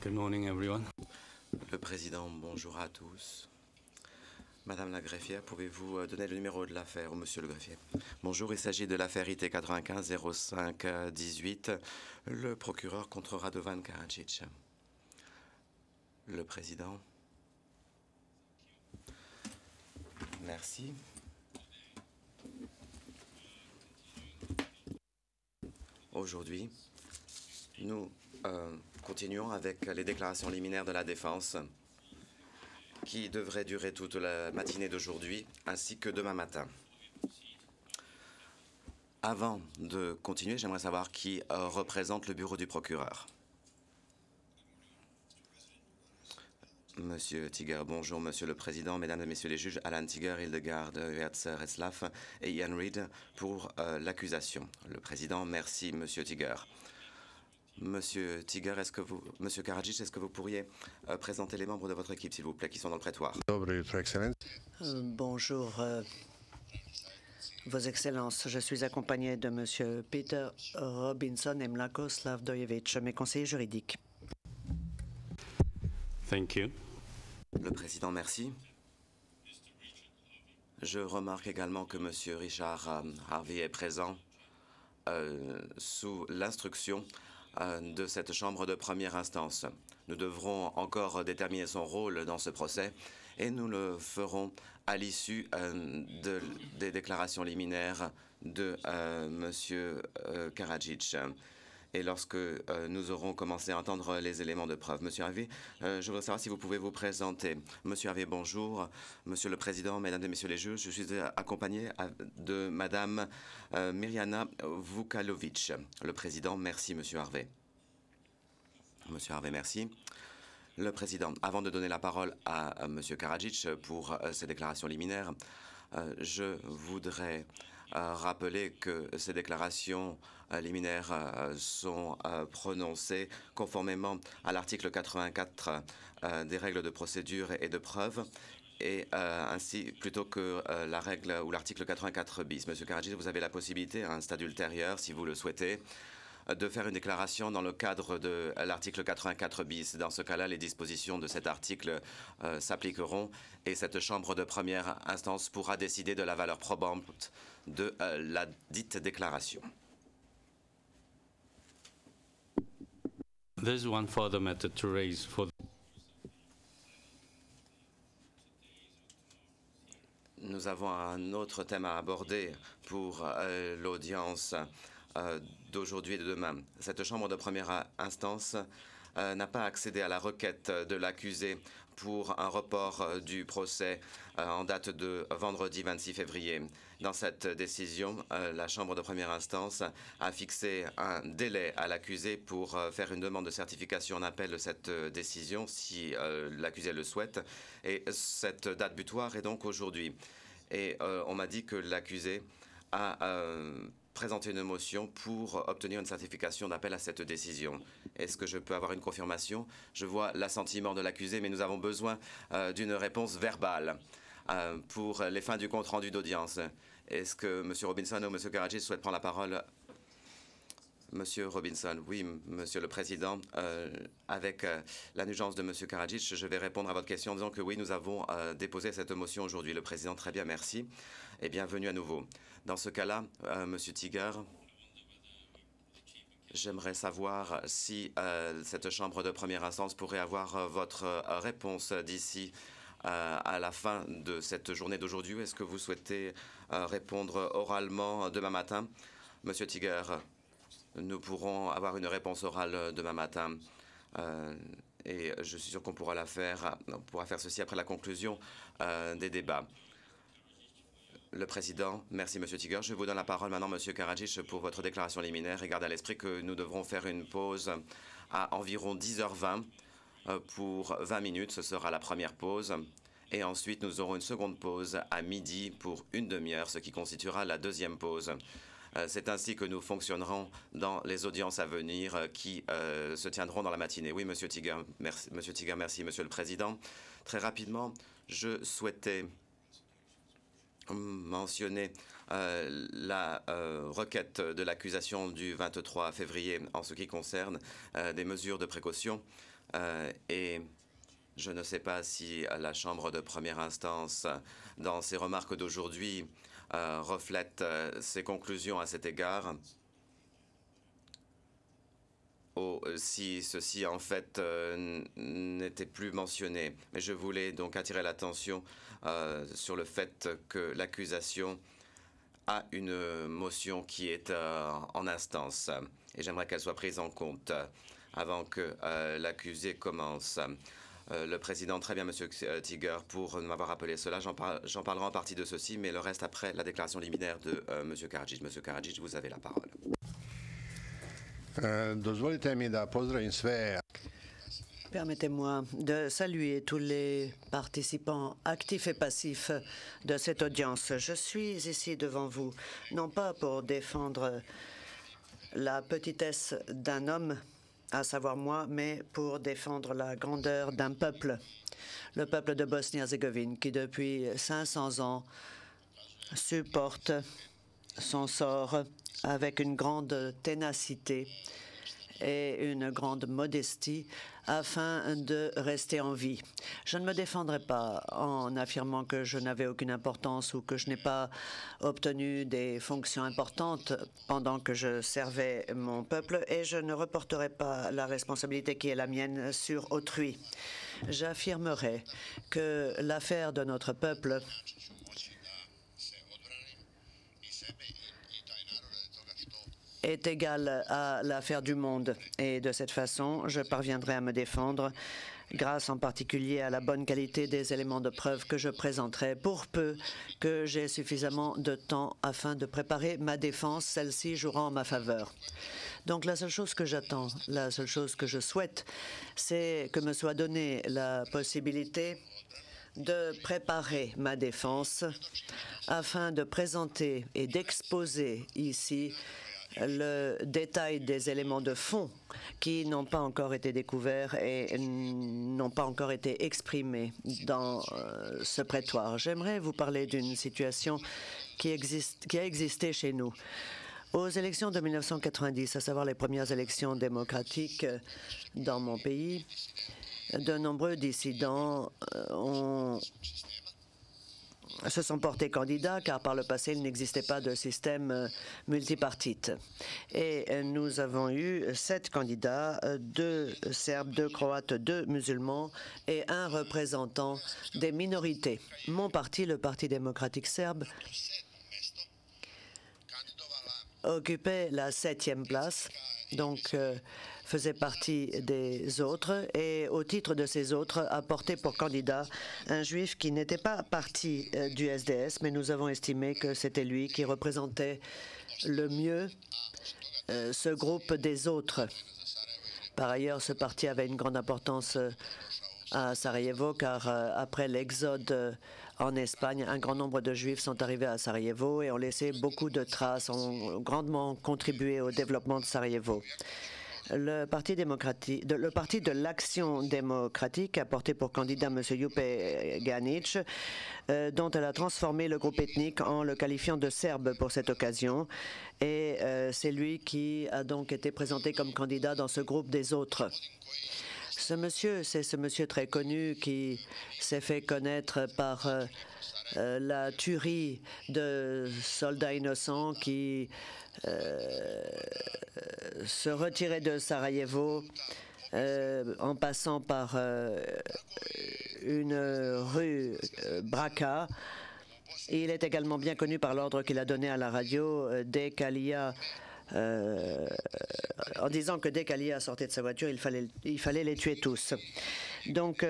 Good morning, everyone. Le président, bonjour à tous. Madame la greffière, pouvez-vous donner le numéro de l'affaire au monsieur le greffier? Bonjour, il s'agit de l'affaire IT 95 05 18, le procureur contre Radovan Karadzic. Le président. Merci. Aujourd'hui, nous continuons avec les déclarations liminaires de la défense qui devraient durer toute la matinée d'aujourd'hui ainsi que demain matin. Avant de continuer, j'aimerais savoir qui représente le bureau du procureur. Monsieur Tiger, bonjour Monsieur le Président, Mesdames et Messieurs les juges, Alan Tiger, Hildegard Hertz-Retzlaff et Ian Reid pour l'accusation. Le Président, merci Monsieur Tiger. Monsieur Tiger, Monsieur Karadzic, est-ce que vous pourriez présenter les membres de votre équipe, s'il vous plaît, qui sont dans le prétoire? Bonjour, Vos Excellences. Je suis accompagné de Monsieur Peter Robinson et Mlako Slavdojevic, mes conseillers juridiques. Thank you. Le Président, merci. Je remarque également que Monsieur Richard Harvey est présent sous l'instruction de cette chambre de première instance. Nous devrons encore déterminer son rôle dans ce procès et nous le ferons à l'issue des déclarations liminaires de Monsieur Karadzic. Et lorsque nous aurons commencé à entendre les éléments de preuve. Monsieur Harvey, je voudrais savoir si vous pouvez vous présenter. Monsieur Harvey, bonjour. Monsieur le Président, Mesdames et Messieurs les juges, je suis accompagné de Madame Mirjana Vukalovic. Le Président, merci Monsieur Harvey. Monsieur Harvey, merci. Le Président, avant de donner la parole à Monsieur Karadzic pour ses déclarations liminaires, je voudrais rappeler que ces déclarations liminaires sont prononcées conformément à l'article 84 des règles de procédure et de preuve, et ainsi plutôt que la règle ou l'article 84 bis. Monsieur Karadzic, vous avez la possibilité à un stade ultérieur, si vous le souhaitez, de faire une déclaration dans le cadre de l'article 84 bis. Dans ce cas-là, les dispositions de cet article s'appliqueront et cette chambre de première instance pourra décider de la valeur probante de la dite déclaration. There's one further matter to raise for. Nous avons un autre thème à aborder pour l'audience d'aujourd'hui et de demain. Cette chambre de première instance n'a pas accédé à la requête de l'accusé pour un report du procès en date de vendredi 26 février. Dans cette décision, la chambre de première instance a fixé un délai à l'accusé pour faire une demande de certification en appel de cette décision si l'accusé le souhaite. Et cette date butoir est donc aujourd'hui. Et on m'a dit que l'accusé a présenter une motion pour obtenir une certification d'appel à cette décision. Est-ce que je peux avoir une confirmation? Je vois l'assentiment de l'accusé, mais nous avons besoin d'une réponse verbale pour les fins du compte-rendu d'audience. Est-ce que M. Robinson ou M. Karadzic souhaitent prendre la parole? Monsieur Robinson, oui, Monsieur le Président, avec l'indulgence de Monsieur Karadzic, je vais répondre à votre question en disant que oui, nous avons déposé cette motion aujourd'hui. Le Président, très bien, merci et bienvenue à nouveau. Dans ce cas-là, Monsieur Tiger, j'aimerais savoir si cette chambre de première instance pourrait avoir votre réponse d'ici à la fin de cette journée d'aujourd'hui. Est-ce que vous souhaitez répondre oralement demain matin? Monsieur Tiger, nous pourrons avoir une réponse orale demain matin et je suis sûr qu'on pourra la faire. On pourra faire ceci après la conclusion des débats. Le Président, merci Monsieur Tiger. Je vous donne la parole maintenant, Monsieur Karadzic, pour votre déclaration liminaire. Et gardez à l'esprit que nous devrons faire une pause à environ 10h20 pour 20 minutes. Ce sera la première pause. Et ensuite, nous aurons une seconde pause à midi pour une demi-heure, ce qui constituera la deuxième pause. C'est ainsi que nous fonctionnerons dans les audiences à venir qui se tiendront dans la matinée. Oui, Monsieur Tiger, merci, Monsieur le Président. Très rapidement, je souhaitais mentionner la requête de l'accusation du 23 février en ce qui concerne des mesures de précaution. Et je ne sais pas si la Chambre de première instance, dans ses remarques d'aujourd'hui, reflète ses conclusions à cet égard, ou si ceci, en fait, n'était plus mentionné. Mais je voulais donc attirer l'attention sur le fait que l'accusation a une motion qui est en instance. Et j'aimerais qu'elle soit prise en compte avant que l'accusé commence. Le président, très bien, Monsieur Tiger, pour m'avoir rappelé cela. J'en parlerai en partie de ceci, mais le reste après la déclaration liminaire de Monsieur Karadžić. Monsieur Karadžić, vous avez la parole. Dozvolite mi da pozdravim sve. Permettez-moi de saluer tous les participants actifs et passifs de cette audience. Je suis ici devant vous, non pas pour défendre la petitesse d'un homme, à savoir moi, mais pour défendre la grandeur d'un peuple, le peuple de Bosnie-Herzégovine, qui depuis 500 ans supporte son sort avec une grande ténacité et une grande modestie afin de rester en vie. Je ne me défendrai pas en affirmant que je n'avais aucune importance ou que je n'ai pas obtenu des fonctions importantes pendant que je servais mon peuple, et je ne reporterai pas la responsabilité qui est la mienne sur autrui. J'affirmerai que l'affaire de notre peuple est égale à l'affaire du monde. Et de cette façon, je parviendrai à me défendre grâce en particulier à la bonne qualité des éléments de preuve que je présenterai, pour peu que j'ai suffisamment de temps afin de préparer ma défense, celle-ci jouera en ma faveur. Donc la seule chose que j'attends, la seule chose que je souhaite, c'est que me soit donnée la possibilité de préparer ma défense afin de présenter et d'exposer ici le détail des éléments de fond qui n'ont pas encore été découverts et n'ont pas encore été exprimés dans ce prétoire. J'aimerais vous parler d'une situation qui a existé chez nous. Aux élections de 1990, à savoir les premières élections démocratiques dans mon pays, de nombreux dissidents se sont portés candidats, car par le passé, il n'existait pas de système multipartite. Et nous avons eu 7 candidats, 2 Serbes, 2 Croates, 2 musulmans et un représentant des minorités. Mon parti, le Parti démocratique serbe, occupait la 7e place, donc faisait partie des autres, et au titre de ces autres a porté pour candidat un juif qui n'était pas parti du SDS, mais nous avons estimé que c'était lui qui représentait le mieux ce groupe des autres. Par ailleurs, ce parti avait une grande importance à Sarajevo, car après l'exode en Espagne, un grand nombre de Juifs sont arrivés à Sarajevo et ont laissé beaucoup de traces, ont grandement contribué au développement de Sarajevo. Le Parti de l'Action démocratique a porté pour candidat M. Jupe Ganić, dont elle a transformé le groupe ethnique en le qualifiant de serbe pour cette occasion. Et c'est lui qui a donc été présenté comme candidat dans ce groupe des autres. Ce monsieur, c'est ce monsieur très connu qui s'est fait connaître par la tuerie de soldats innocents qui se retiraient de Sarajevo en passant par une rue Braca. Il est également bien connu par l'ordre qu'il a donné à la radio dès qu'Alia en disant que dès qu'Alia sortait de sa voiture, il fallait les tuer tous. Donc,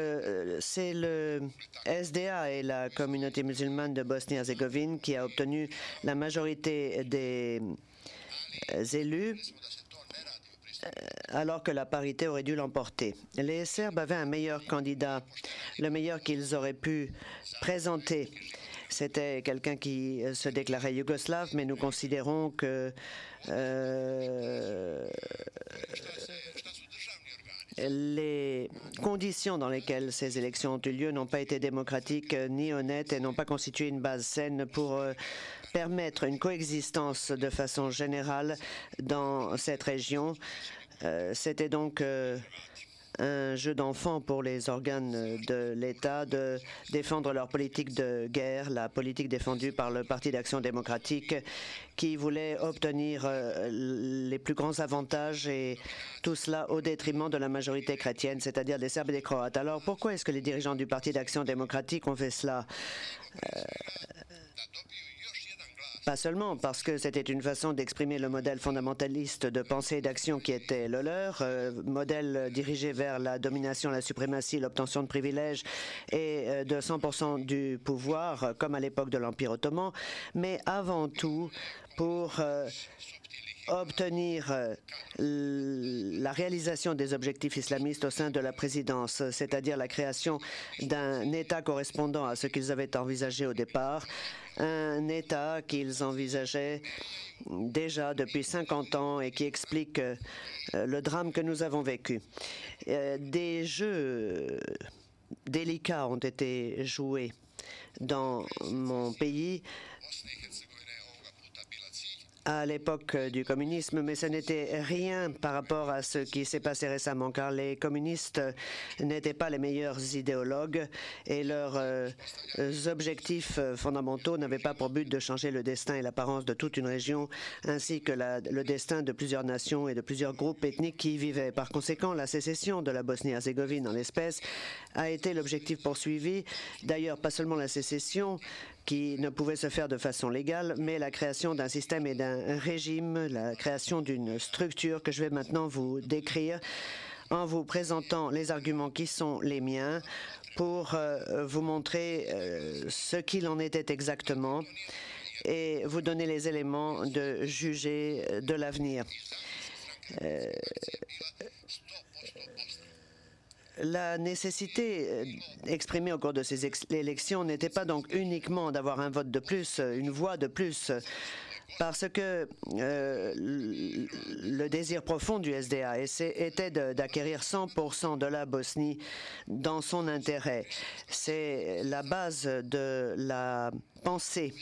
c'est le SDA et la communauté musulmane de Bosnie-Herzégovine qui a obtenu la majorité des élus, alors que la parité aurait dû l'emporter. Les Serbes avaient un meilleur candidat, le meilleur qu'ils auraient pu présenter. C'était quelqu'un qui se déclarait yougoslave, mais nous considérons que les conditions dans lesquelles ces élections ont eu lieu n'ont pas été démocratiques ni honnêtes et n'ont pas constitué une base saine pour permettre une coexistence de façon générale dans cette région. C'était donc un jeu d'enfant pour les organes de l'État de défendre leur politique de guerre, la politique défendue par le Parti d'action démocratique qui voulait obtenir les plus grands avantages et tout cela au détriment de la majorité chrétienne, c'est-à-dire des Serbes et des Croates. Alors pourquoi est-ce que les dirigeants du Parti d'action démocratique ont fait cela? Pas seulement parce que c'était une façon d'exprimer le modèle fondamentaliste de pensée et d'action qui était le leur, modèle dirigé vers la domination, la suprématie, l'obtention de privilèges et de 100% du pouvoir, comme à l'époque de l'Empire ottoman, mais avant tout pour obtenir la réalisation des objectifs islamistes au sein de la présidence, c'est-à-dire la création d'un État correspondant à ce qu'ils avaient envisagé au départ, un État qu'ils envisageaient déjà depuis 50 ans et qui explique le drame que nous avons vécu. Des jeux délicats ont été joués dans mon pays à l'époque du communisme, mais ce n'était rien par rapport à ce qui s'est passé récemment, car les communistes n'étaient pas les meilleurs idéologues et leurs objectifs fondamentaux n'avaient pas pour but de changer le destin et l'apparence de toute une région, ainsi que le destin de plusieurs nations et de plusieurs groupes ethniques qui y vivaient. Par conséquent, la sécession de la Bosnie-Herzégovine en l'espèce a été l'objectif poursuivi. D'ailleurs, pas seulement la sécession, qui ne pouvait se faire de façon légale, mais la création d'un système et d'un régime, la création d'une structure que je vais maintenant vous décrire en vous présentant les arguments qui sont les miens pour vous montrer ce qu'il en était exactement et vous donner les éléments de juger de l'avenir. La nécessité exprimée au cours de ces élections n'était pas donc uniquement d'avoir un vote de plus, une voix de plus, parce que le désir profond du SDA était d'acquérir 100% de la Bosnie dans son intérêt. C'est la base de la pensée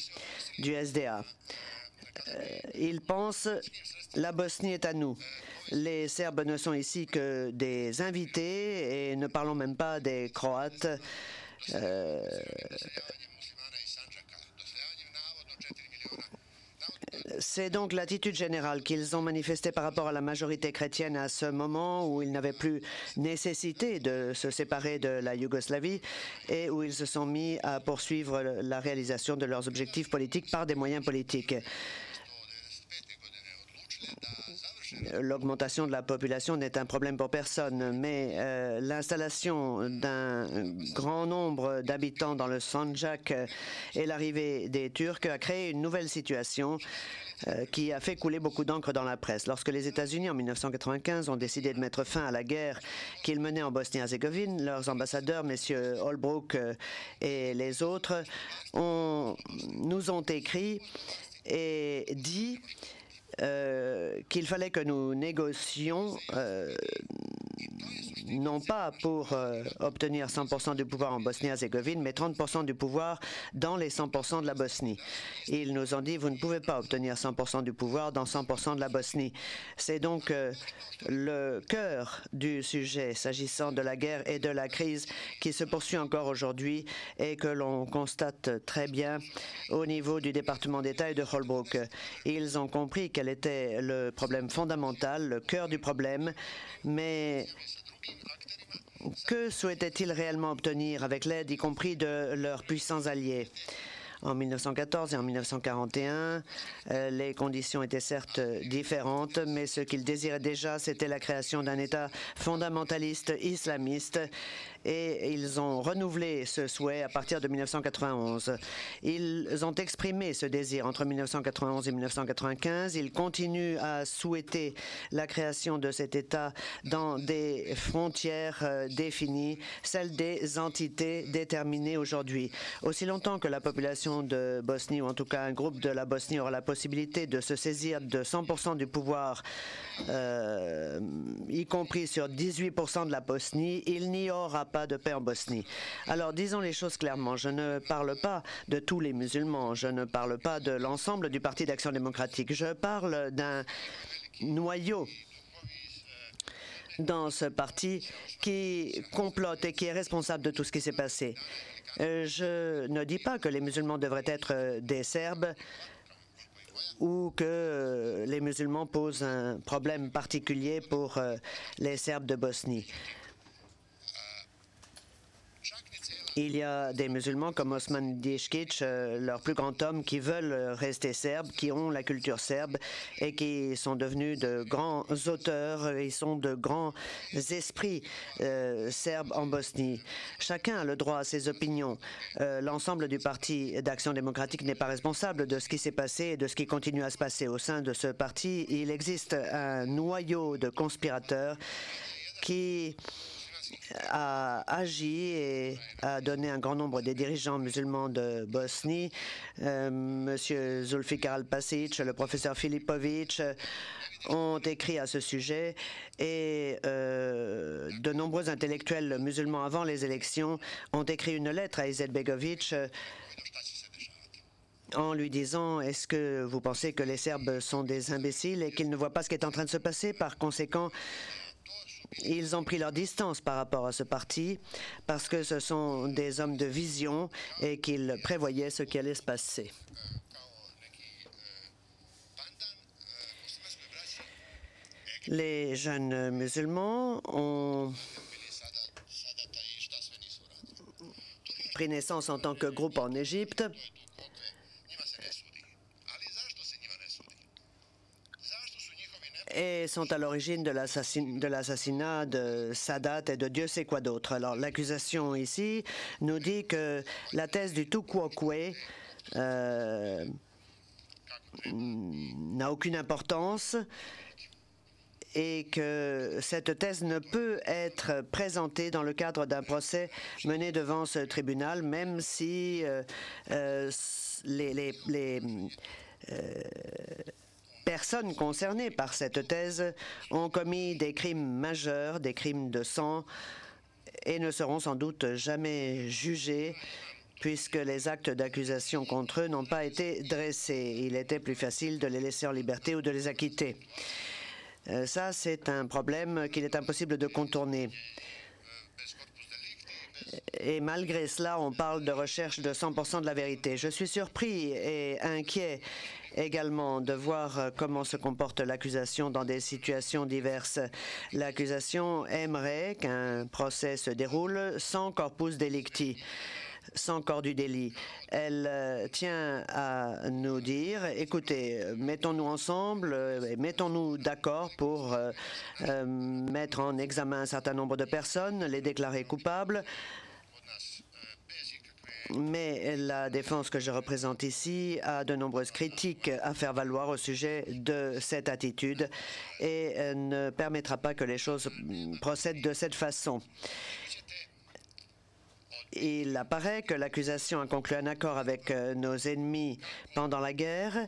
du SDA. Ils pensent la Bosnie est à nous. Les Serbes ne sont ici que des invités et ne parlons même pas des Croates. C'est donc l'attitude générale qu'ils ont manifestée par rapport à la majorité chrétienne à ce moment où ils n'avaient plus nécessité de se séparer de la Yougoslavie et où ils se sont mis à poursuivre la réalisation de leurs objectifs politiques par des moyens politiques. L'augmentation de la population n'est un problème pour personne, mais l'installation d'un grand nombre d'habitants dans le Sandjak et l'arrivée des Turcs a créé une nouvelle situation qui a fait couler beaucoup d'encre dans la presse. Lorsque les États-Unis, en 1995, ont décidé de mettre fin à la guerre qu'ils menaient en Bosnie-Herzégovine, leurs ambassadeurs, messieurs Holbrooke et les autres, nous ont écrit et dit qu'il fallait que nous négocions non pas pour obtenir 100% du pouvoir en Bosnie-Herzégovine, mais 30% du pouvoir dans les 100% de la Bosnie. Ils nous ont dit, vous ne pouvez pas obtenir 100% du pouvoir dans 100% de la Bosnie. C'est donc le cœur du sujet, s'agissant de la guerre et de la crise qui se poursuit encore aujourd'hui et que l'on constate très bien au niveau du département d'État et de Holbrooke. Ils ont compris quel était le problème fondamental, le cœur du problème, mais que souhaitaient-ils réellement obtenir avec l'aide, y compris de leurs puissants alliés? En 1914 et en 1941, les conditions étaient certes différentes, mais ce qu'ils désiraient déjà, c'était la création d'un État fondamentaliste islamiste et ils ont renouvelé ce souhait à partir de 1991. Ils ont exprimé ce désir entre 1991 et 1995. Ils continuent à souhaiter la création de cet État dans des frontières définies, celles des entités déterminées aujourd'hui. Aussi longtemps que la population de Bosnie, ou en tout cas un groupe de la Bosnie, aura la possibilité de se saisir de 100% du pouvoir, y compris sur 18% de la Bosnie, il n'y aura pas de paix en Bosnie. Alors disons les choses clairement, je ne parle pas de tous les musulmans, je ne parle pas de l'ensemble du Parti d'action démocratique, je parle d'un noyau dans ce parti qui complote et qui est responsable de tout ce qui s'est passé. Je ne dis pas que les musulmans devraient être des Serbes ou que les musulmans posent un problème particulier pour les Serbes de Bosnie. Il y a des musulmans comme Osman Djishkic, leur plus grand homme, qui veulent rester serbes, qui ont la culture serbe et qui sont devenus de grands auteurs. Ils sont de grands esprits serbes en Bosnie. Chacun a le droit à ses opinions. L'ensemble du Parti d'Action démocratique n'est pas responsable de ce qui s'est passé et de ce qui continue à se passer. Au sein de ce parti, il existe un noyau de conspirateurs qui a agi et a donné un grand nombre des dirigeants musulmans de Bosnie, Monsieur Zulfikar Al-Pasic, le professeur Filipovic, ont écrit à ce sujet et de nombreux intellectuels musulmans avant les élections ont écrit une lettre à Izetbegovic en lui disant « Est-ce que vous pensez que les Serbes sont des imbéciles et qu'ils ne voient pas ce qui est en train de se passer? Par conséquent, ils ont pris leur distance par rapport à ce parti parce que ce sont des hommes de vision et qu'ils prévoyaient ce qui allait se passer. Les jeunes musulmans ont pris naissance en tant que groupe en Égypte. Et sont à l'origine de l'assassinat de Sadat et de Dieu sait quoi d'autre. Alors l'accusation ici nous dit que la thèse du Tukwokwe n'a aucune importance et que cette thèse ne peut être présentée dans le cadre d'un procès mené devant ce tribunal, même si les personnes concernées par cette thèse ont commis des crimes majeurs, des crimes de sang, et ne seront sans doute jamais jugés puisque les actes d'accusation contre eux n'ont pas été dressés. Il était plus facile de les laisser en liberté ou de les acquitter. Ça, c'est un problème qu'il est impossible de contourner. Et malgré cela, on parle de recherche de 100% de la vérité. Je suis surpris et inquiet également de voir comment se comporte l'accusation dans des situations diverses. L'accusation aimerait qu'un procès se déroule sans corpus delicti, sans corps du délit. Elle tient à nous dire, écoutez, mettons-nous ensemble, mettons-nous d'accord pour mettre en examen un certain nombre de personnes, les déclarer coupables. Mais la défense que je représente ici a de nombreuses critiques à faire valoir au sujet de cette attitude et ne permettra pas que les choses procèdent de cette façon. Il apparaît que l'accusation a conclu un accord avec nos ennemis pendant la guerre,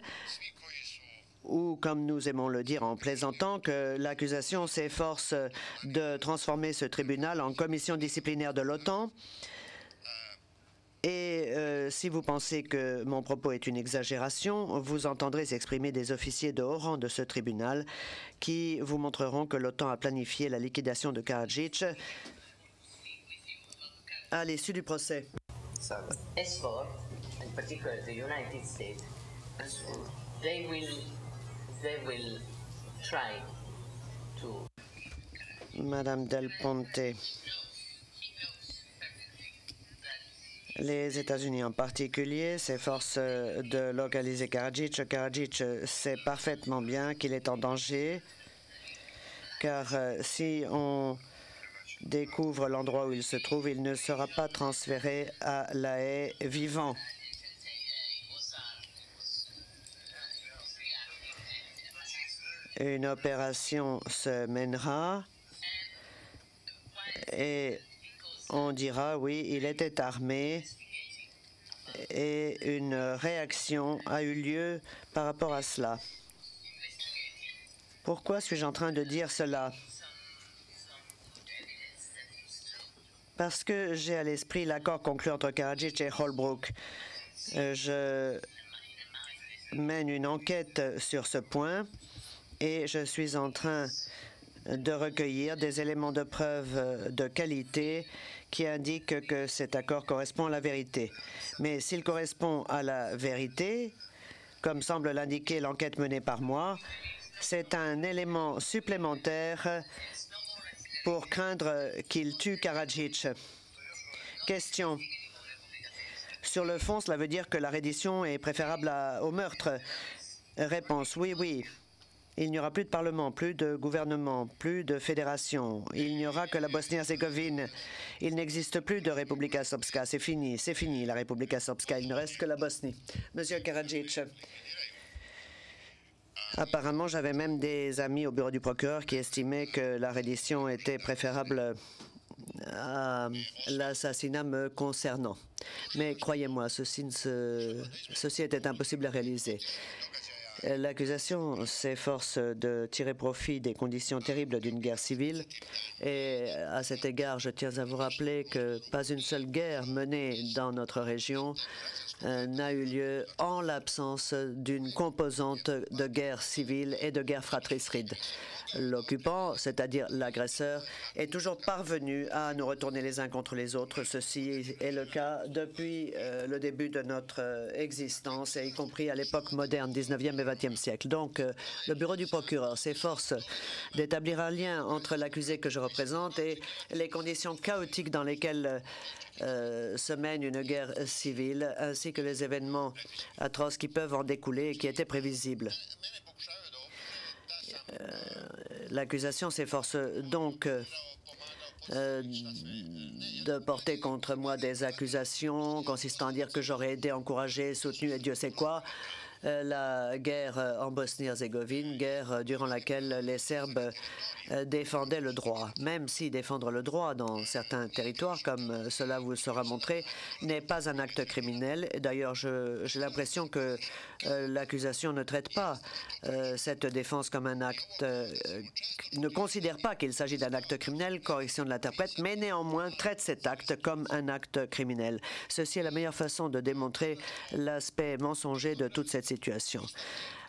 ou, comme nous aimons le dire en plaisantant, que l'accusation s'efforce de transformer ce tribunal en commission disciplinaire de l'OTAN. Et si vous pensez que mon propos est une exagération, vous entendrez s'exprimer des officiers de haut rang de ce tribunal qui vous montreront que l'OTAN a planifié la liquidation de Karadzic à l'issue du procès. As for, in particular, the United States, they will try to. Madame Del Ponte. Les États-Unis en particulier s'efforcent de localiser Karadzic. Karadzic sait parfaitement bien qu'il est en danger, car si on découvre l'endroit où il se trouve, il ne sera pas transféré à La Haye vivant. Une opération se mènera et on dira, oui, il était armé et une réaction a eu lieu par rapport à cela. Pourquoi suis-je en train de dire cela? Parce que j'ai à l'esprit l'accord conclu entre Karadzic et Holbrooke. Je mène une enquête sur ce point et je suis en train de recueillir des éléments de preuve de qualité qui indiquent que cet accord correspond à la vérité. Mais s'il correspond à la vérité, comme semble l'indiquer l'enquête menée par moi, c'est un élément supplémentaire pour craindre qu'il tue Karadzic. Question. Sur le fond, cela veut dire que la reddition est préférable au meurtre. Réponse. Oui, oui. Il n'y aura plus de parlement, plus de gouvernement, plus de fédération. Il n'y aura que la Bosnie-Herzégovine. Il n'existe plus de Republika Srpska. C'est fini, la Republika Srpska. Il ne reste que la Bosnie. Monsieur Karadzic, apparemment, j'avais même des amis au bureau du procureur qui estimaient que la reddition était préférable à l'assassinat me concernant. Mais croyez-moi, ceci était impossible à réaliser. L'accusation s'efforce de tirer profit des conditions terribles d'une guerre civile. Et à cet égard, je tiens à vous rappeler que pas une seule guerre menée dans notre région n'a eu lieu en l'absence d'une composante de guerre civile et de guerre fratricide. L'occupant, c'est-à-dire l'agresseur, est toujours parvenu à nous retourner les uns contre les autres. Ceci est le cas depuis le début de notre existence, y compris à l'époque moderne, 19e et 20e siècle. Donc, le bureau du procureur s'efforce d'établir un lien entre l'accusé que je représente et les conditions chaotiques dans lesquelles se mène une guerre civile, ainsi que les événements atroces qui peuvent en découler et qui étaient prévisibles. L'accusation s'efforce donc de porter contre moi des accusations consistant à dire que j'aurais aidé, encouragé, soutenu et Dieu sait quoi la guerre en Bosnie-Herzégovine, guerre durant laquelle les Serbes défendaient le droit. Même si défendre le droit dans certains territoires, comme cela vous sera montré, n'est pas un acte criminel. D'ailleurs, j'ai l'impression que l'accusation ne traite pas cette défense comme un acte, ne considère pas qu'il s'agit d'un acte criminel, correction de l'interprète, mais néanmoins traite cet acte comme un acte criminel. Ceci est la meilleure façon de démontrer l'aspect mensonger de toute cette situation.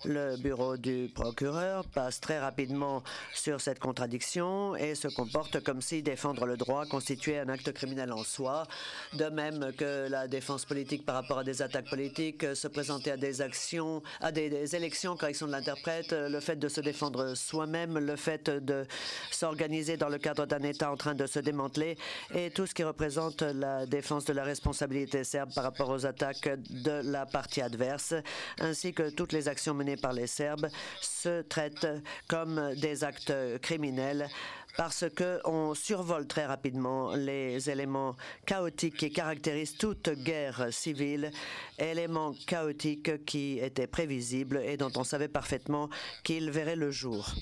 Le bureau du procureur passe très rapidement sur cette contradiction et se comporte comme si défendre le droit constituait un acte criminel en soi, de même que la défense politique par rapport à des attaques politiques, se présenter à des actions, à des élections, correction de l'interprète, le fait de se défendre soi-même, le fait de s'organiser dans le cadre d'un État en train de se démanteler et tout ce qui représente la défense de la responsabilité serbe par rapport aux attaques de la partie adverse, ainsi que toutes les actions menées par les Serbes se traitent comme des actes criminels parce qu'on survole très rapidement les éléments chaotiques qui caractérisent toute guerre civile, éléments chaotiques qui étaient prévisibles et dont on savait parfaitement qu'ils verraient le jour.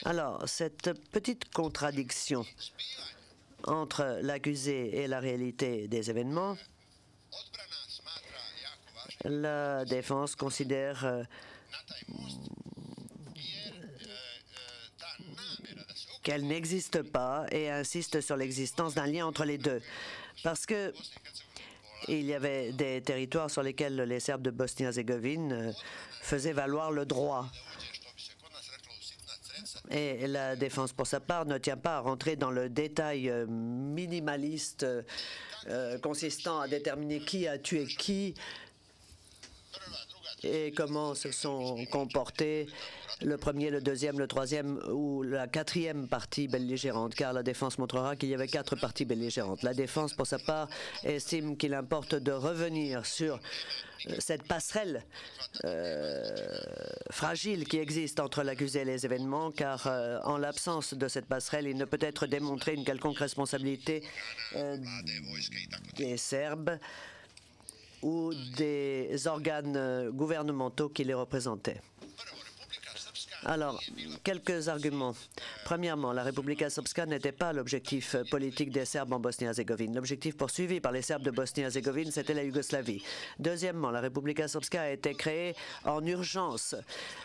Alors, cette petite contradiction entre l'accusé et la réalité des événements, la défense considère qu'elle n'existe pas et insiste sur l'existence d'un lien entre les deux. Parce que il y avait des territoires sur lesquels les Serbes de Bosnie-Herzégovine faisaient valoir le droit. Et la défense, pour sa part, ne tient pas à rentrer dans le détail minimaliste consistant à déterminer qui a tué qui et comment se sont comportés le premier, le deuxième, le troisième ou la quatrième partie belligérante, car la défense montrera qu'il y avait 4 parties belligérantes. La défense, pour sa part, estime qu'il importe de revenir sur cette passerelle fragile qui existe entre l'accusé et les événements, car en l'absence de cette passerelle, il ne peut être démontré une quelconque responsabilité des Serbes ou des organes gouvernementaux qui les représentaient. Alors, quelques arguments. Premièrement, la Republika Srpska n'était pas l'objectif politique des Serbes en Bosnie-Herzégovine. L'objectif poursuivi par les Serbes de Bosnie-Herzégovine, c'était la Yougoslavie. Deuxièmement, la Republika Srpska a été créée en urgence.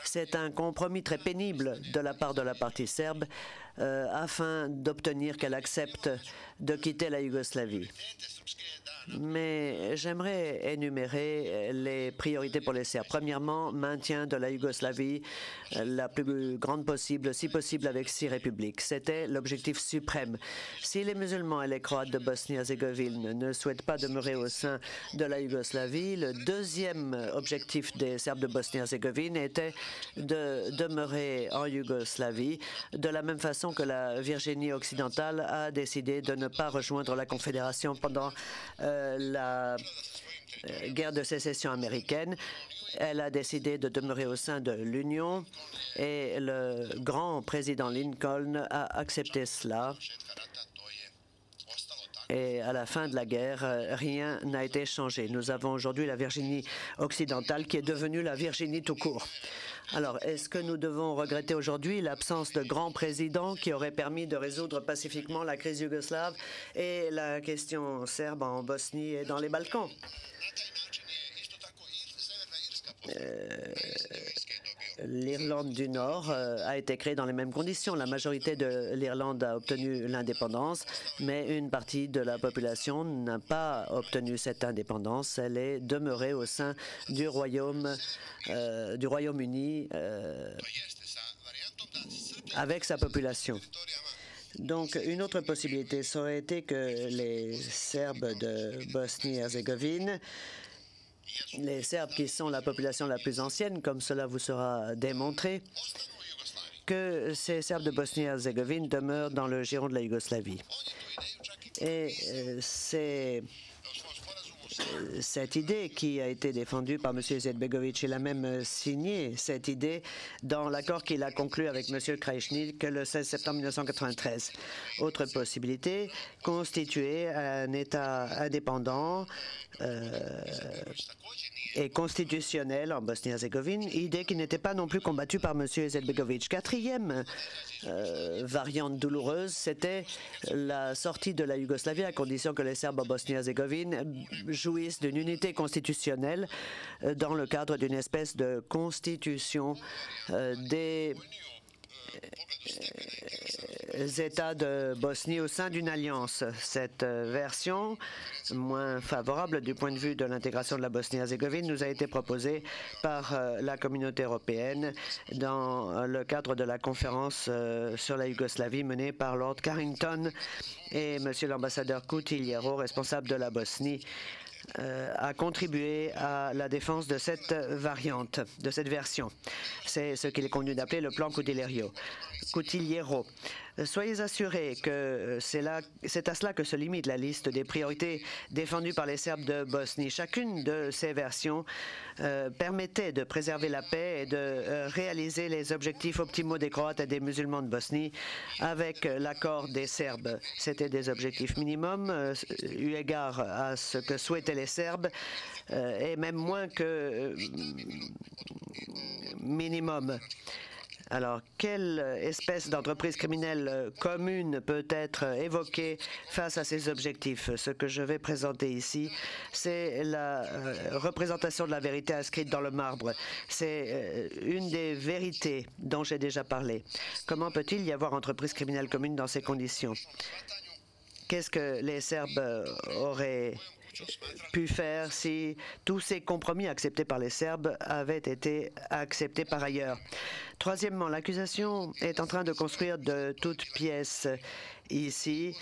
C'est un compromis très pénible de la part de la partie serbe afin d'obtenir qu'elle accepte de quitter la Yougoslavie. Mais j'aimerais énumérer les priorités pour les Serbes. Premièrement, maintien de la Yougoslavie la plus grande possible, si possible avec 6 républiques. C'était l'objectif suprême. Si les musulmans et les Croates de Bosnie-Herzégovine ne souhaitent pas demeurer au sein de la Yougoslavie, le deuxième objectif des Serbes de Bosnie-Herzégovine était de demeurer en Yougoslavie, de la même façon que la Virginie occidentale a décidé de ne pas rejoindre la Confédération pendant la guerre de sécession américaine. Elle a décidé de demeurer au sein de l'Union et le grand président Lincoln a accepté cela. Et à la fin de la guerre, rien n'a été changé. Nous avons aujourd'hui la Virginie occidentale qui est devenue la Virginie tout court. Alors, est-ce que nous devons regretter aujourd'hui l'absence de grands présidents qui auraient permis de résoudre pacifiquement la crise yougoslave et la question serbe en Bosnie et dans les Balkans? L'Irlande du Nord a été créée dans les mêmes conditions. La majorité de l'Irlande a obtenu l'indépendance, mais une partie de la population n'a pas obtenu cette indépendance. Elle est demeurée au sein du Royaume-Uni avec sa population. Donc, une autre possibilité, ça aurait été que les Serbes de Bosnie-Herzégovine, les Serbes qui sont la population la plus ancienne, comme cela vous sera démontré, que ces Serbes de Bosnie-Herzégovine demeurent dans le giron de la Yougoslavie. Et c'est cette idée qui a été défendue par M. Izetbegovic. Il a même signé cette idée dans l'accord qu'il a conclu avec M. Krajisnik le 16 septembre 1993. Autre possibilité, constituer un État indépendant et constitutionnel en Bosnie-Herzégovine, idée qui n'était pas non plus combattue par M. Izetbegovic. Quatrième variante douloureuse, c'était la sortie de la Yougoslavie à condition que les Serbes en Bosnie-Herzégovine jouissent d'une unité constitutionnelle dans le cadre d'une espèce de constitution des États de Bosnie au sein d'une alliance. Cette version, moins favorable du point de vue de l'intégration de la Bosnie-Herzégovine, nous a été proposée par la communauté européenne dans le cadre de la conférence sur la Yougoslavie menée par Lord Carrington et Monsieur l'ambassadeur Coutilliero, responsable de la Bosnie, a contribué à la défense de cette variante, de cette version. C'est ce qu'il est convenu d'appeler le plan Coutilliero. Soyez assurés que c'est à cela que se limite la liste des priorités défendues par les Serbes de Bosnie. Chacune de ces versions permettait de préserver la paix et de réaliser les objectifs optimaux des Croates et des musulmans de Bosnie avec l'accord des Serbes. C'était des objectifs minimums, eu égard à ce que souhaitaient les Serbes, et même moins que minimum. Alors, quelle espèce d'entreprise criminelle commune peut être évoquée face à ces objectifs? Ce que je vais présenter ici, c'est la représentation de la vérité inscrite dans le marbre. C'est une des vérités dont j'ai déjà parlé. Comment peut-il y avoir entreprise criminelle commune dans ces conditions? Qu'est-ce que les Serbes auraient pu faire si tous ces compromis acceptés par les Serbes avaient été acceptés par ailleurs? Troisièmement, l'accusation est en train de construire de toutes pièces ici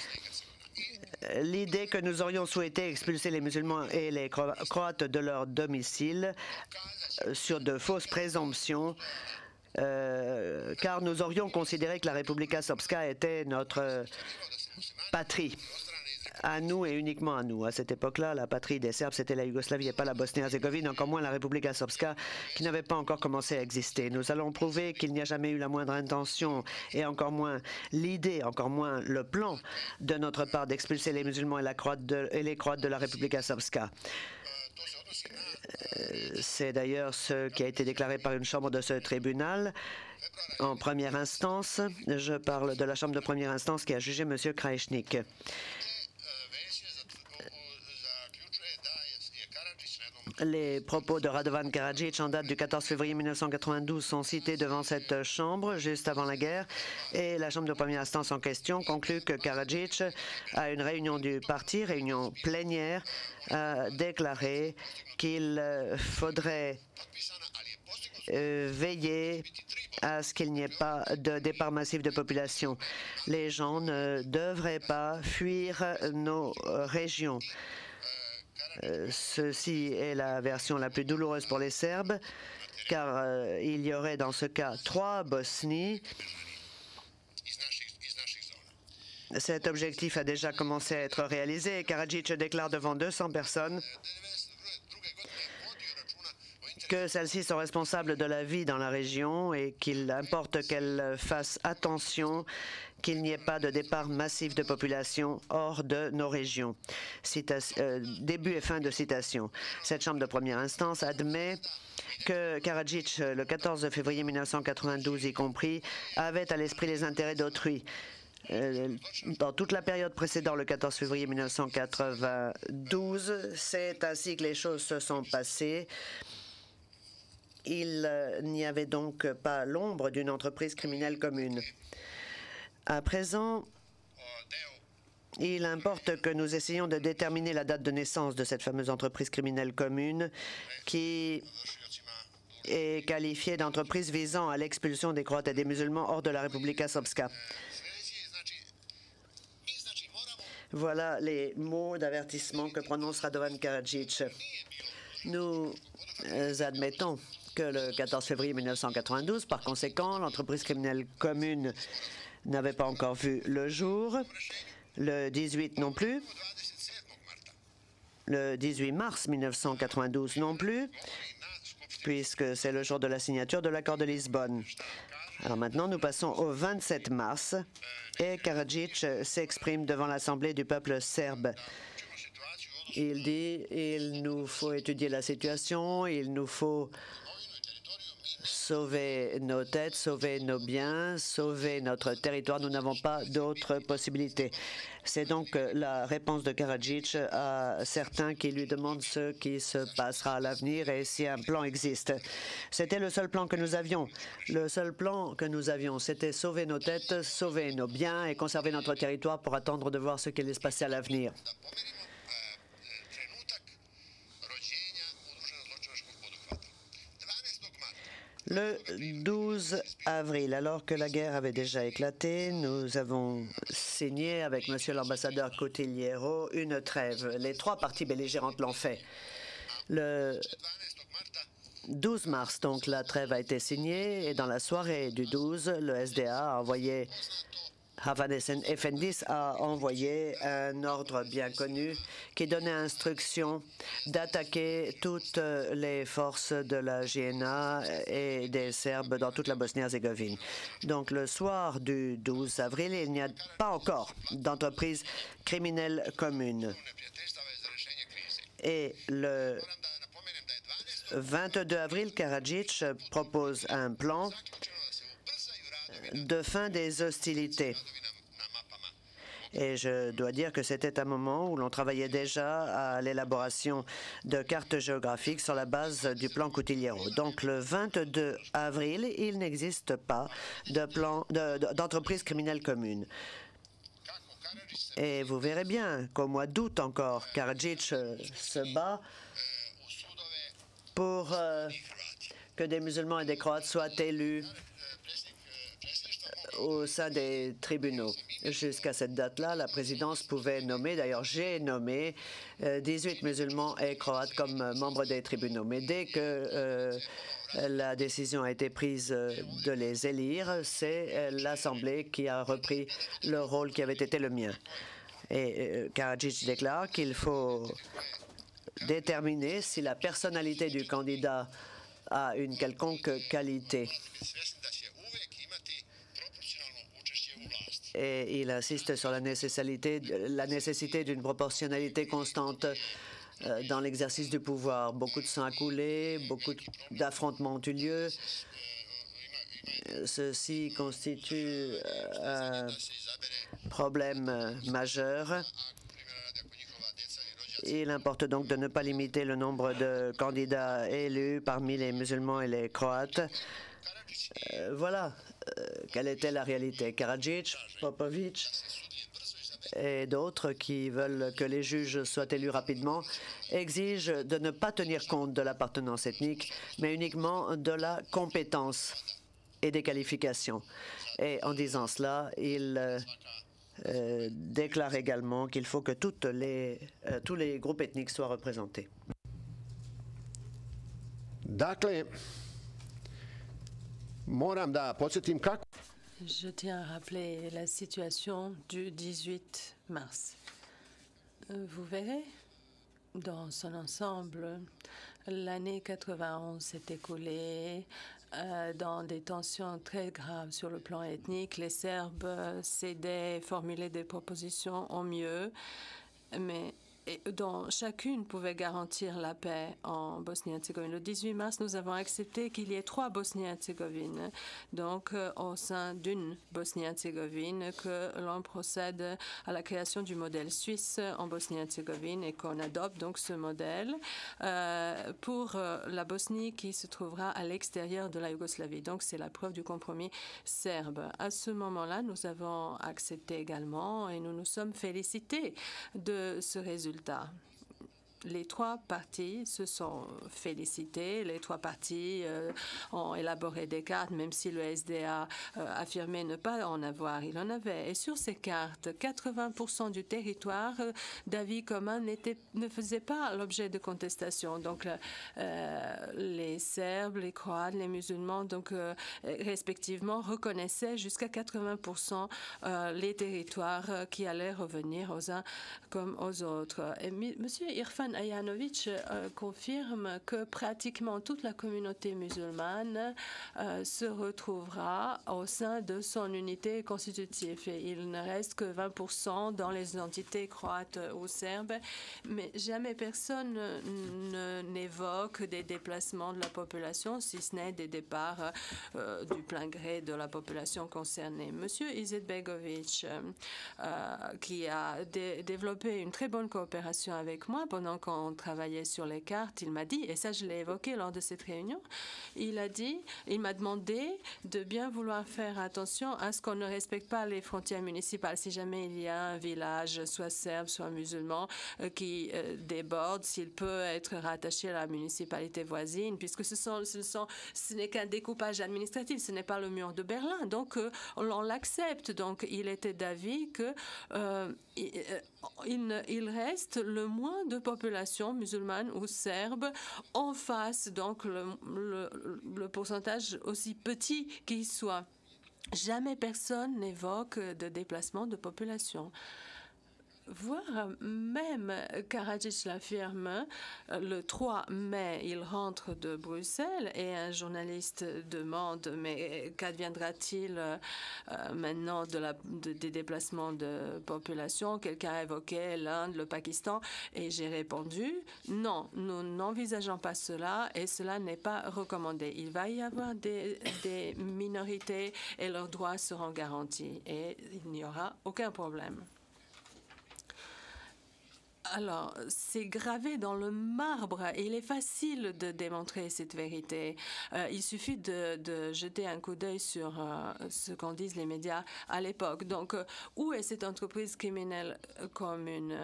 l'idée que nous aurions souhaité expulser les musulmans et les Croates de leur domicile sur de fausses présomptions, car nous aurions considéré que la Republika Srpska était notre patrie. À nous et uniquement à nous. À cette époque-là, la patrie des Serbes, c'était la Yougoslavie et pas la Bosnie-Herzégovine, encore moins la Republika Srpska, qui n'avait pas encore commencé à exister. Nous allons prouver qu'il n'y a jamais eu la moindre intention et encore moins l'idée, encore moins le plan de notre part d'expulser les musulmans et les Croates de la Republika Srpska. C'est d'ailleurs ce qui a été déclaré par une chambre de ce tribunal en première instance. Je parle de la chambre de première instance qui a jugé M. Krajisnik. Les propos de Radovan Karadzic en date du 14 février 1992 sont cités devant cette Chambre juste avant la guerre et la Chambre de première instance en question conclut que Karadzic, à une réunion du parti, réunion plénière, a déclaré qu'il faudrait veiller à ce qu'il n'y ait pas de départ massif de population. Les gens ne devraient pas fuir nos régions. Ceci est la version la plus douloureuse pour les Serbes, car il y aurait dans ce cas 3 Bosnies. Cet objectif a déjà commencé à être réalisé. Karadzic déclare devant 200 personnes que celles-ci sont responsables de la vie dans la région et qu'il importe qu'elles fassent attention qu'il n'y ait pas de départ massif de population hors de nos régions. Début et fin de citation. Cette Chambre de première instance admet que Karadzic, le 14 février 1992 y compris, avait à l'esprit les intérêts d'autrui. Dans toute la période précédant le 14 février 1992, c'est ainsi que les choses se sont passées. Il n'y avait donc pas l'ombre d'une entreprise criminelle commune. À présent, il importe que nous essayions de déterminer la date de naissance de cette fameuse entreprise criminelle commune qui est qualifiée d'entreprise visant à l'expulsion des Croates et des musulmans hors de la Republika Srpska. Voilà les mots d'avertissement que prononce Radovan Karadzic. Nous admettons que le 14 février 1992, par conséquent, l'entreprise criminelle commune n'avait pas encore vu le jour, le 18 non plus, le 18 mars 1992 non plus, puisque c'est le jour de la signature de l'accord de Lisbonne. Alors maintenant, nous passons au 27 mars et Karadzic s'exprime devant l'Assemblée du peuple serbe. Il dit il nous faut étudier la situation, il nous faut sauver nos têtes, sauver nos biens, sauver notre territoire. Nous n'avons pas d'autres possibilités. C'est donc la réponse de Karadzic à certains qui lui demandent ce qui se passera à l'avenir et si un plan existe. C'était le seul plan que nous avions. Le seul plan que nous avions, c'était sauver nos têtes, sauver nos biens et conserver notre territoire pour attendre de voir ce qui allait se passer à l'avenir. Le 12 avril, alors que la guerre avait déjà éclaté, nous avons signé avec M. l'ambassadeur Cotilliero une trêve. Les 3 parties belligérantes l'ont fait. Le 12 mars, donc, la trêve a été signée et dans la soirée du 12, le SDA a envoyé Havanes Efendis a envoyé un ordre bien connu qui donnait instruction d'attaquer toutes les forces de la JNA et des Serbes dans toute la Bosnie-Herzégovine. Donc le soir du 12 avril, il n'y a pas encore d'entreprise criminelle commune. Et le 22 avril, Karadzic propose un plan de fin des hostilités. Et je dois dire que c'était un moment où l'on travaillait déjà à l'élaboration de cartes géographiques sur la base du plan Cotilliero. Donc le 22 avril, il n'existe pas de plan d'entreprise criminelle commune. Et vous verrez bien qu'au mois d'août encore, Karadzic se bat pour que des musulmans et des Croates soient élus au sein des tribunaux. Jusqu'à cette date-là, la présidence pouvait nommer, d'ailleurs j'ai nommé 18 musulmans et croates comme membres des tribunaux. Mais dès que la décision a été prise de les élire, c'est l'Assemblée qui a repris le rôle qui avait été le mien. Et Karadzic déclare qu'il faut déterminer si la personnalité du candidat a une quelconque qualité. Et il insiste sur la nécessité d'une proportionnalité constante dans l'exercice du pouvoir. Beaucoup de sang a coulé, beaucoup d'affrontements ont eu lieu. Ceci constitue un problème majeur. Il importe donc de ne pas limiter le nombre de candidats élus parmi les musulmans et les Croates. Voilà quelle était la réalité. Karadzic, Popovic et d'autres qui veulent que les juges soient élus rapidement exigent de ne pas tenir compte de l'appartenance ethnique, mais uniquement de la compétence et des qualifications. Et en disant cela, ils déclarent également qu'il faut que tous les groupes ethniques soient représentés. Dakle, moram da podsjetim kako... Je tiens à rappeler la situation du 18 mars. Vous verrez, dans son ensemble, l'année 91 s'est écoulée dans des tensions très graves sur le plan ethnique. Les Serbes cédaient, formulaient des propositions au mieux, mais dont chacune pouvait garantir la paix en Bosnie-Herzégovine. Le 18 mars, nous avons accepté qu'il y ait 3 Bosnie-Herzégovines, donc au sein d'une Bosnie-Herzégovine, que l'on procède à la création du modèle suisse en Bosnie-Herzégovine et qu'on adopte donc ce modèle pour la Bosnie qui se trouvera à l'extérieur de la Yougoslavie. Donc c'est la preuve du compromis serbe. À ce moment-là, nous avons accepté également et nous nous sommes félicités de ce résultat. Les 3 partis se sont félicités. Les 3 partis ont élaboré des cartes, même si le SDA affirmait ne pas en avoir. Il en avait. Et sur ces cartes, 80% du territoire d'avis commun ne faisait pas l'objet de contestation. Donc, les Serbes, les Croates, les musulmans, donc respectivement, reconnaissaient jusqu'à 80% les territoires qui allaient revenir aux uns comme aux autres. Et Monsieur Irfan Ajanovic confirme que pratiquement toute la communauté musulmane se retrouvera au sein de son unité constitutive. Et il ne reste que 20% dans les entités croates ou serbes, mais jamais personne n'évoque des déplacements de la population, si ce n'est des départs du plein gré de la population concernée. Monsieur Izetbegovic, qui a développé une très bonne coopération avec moi pendant qu'on travaillait sur les cartes, il m'a dit, et ça je l'ai évoqué lors de cette réunion, il m'a demandé de bien vouloir faire attention à ce qu'on ne respecte pas les frontières municipales. Si jamais il y a un village, soit serbe, soit musulman, qui déborde, s'il peut être rattaché à la municipalité voisine, puisque ce n'est qu'un découpage administratif, ce n'est pas le mur de Berlin. Donc, on l'accepte. Donc, il était d'avis que il reste le moins de population musulmane ou serbe en face, donc le pourcentage aussi petit qu'il soit. Jamais personne n'évoque de déplacement de population. Voire même, Karadzic l'affirme, le 3 mai, il rentre de Bruxelles et un journaliste demande « Mais qu'adviendra-t-il maintenant des déplacements de population ?» Quelqu'un a évoqué l'Inde, le Pakistan, et j'ai répondu « Non, nous n'envisageons pas cela et cela n'est pas recommandé. Il va y avoir des minorités et leurs droits seront garantis et il n'y aura aucun problème. » Alors, c'est gravé dans le marbre et il est facile de démontrer cette vérité. Il suffit de jeter un coup d'œil sur ce qu'en disent les médias à l'époque. Donc, où est cette entreprise criminelle commune ?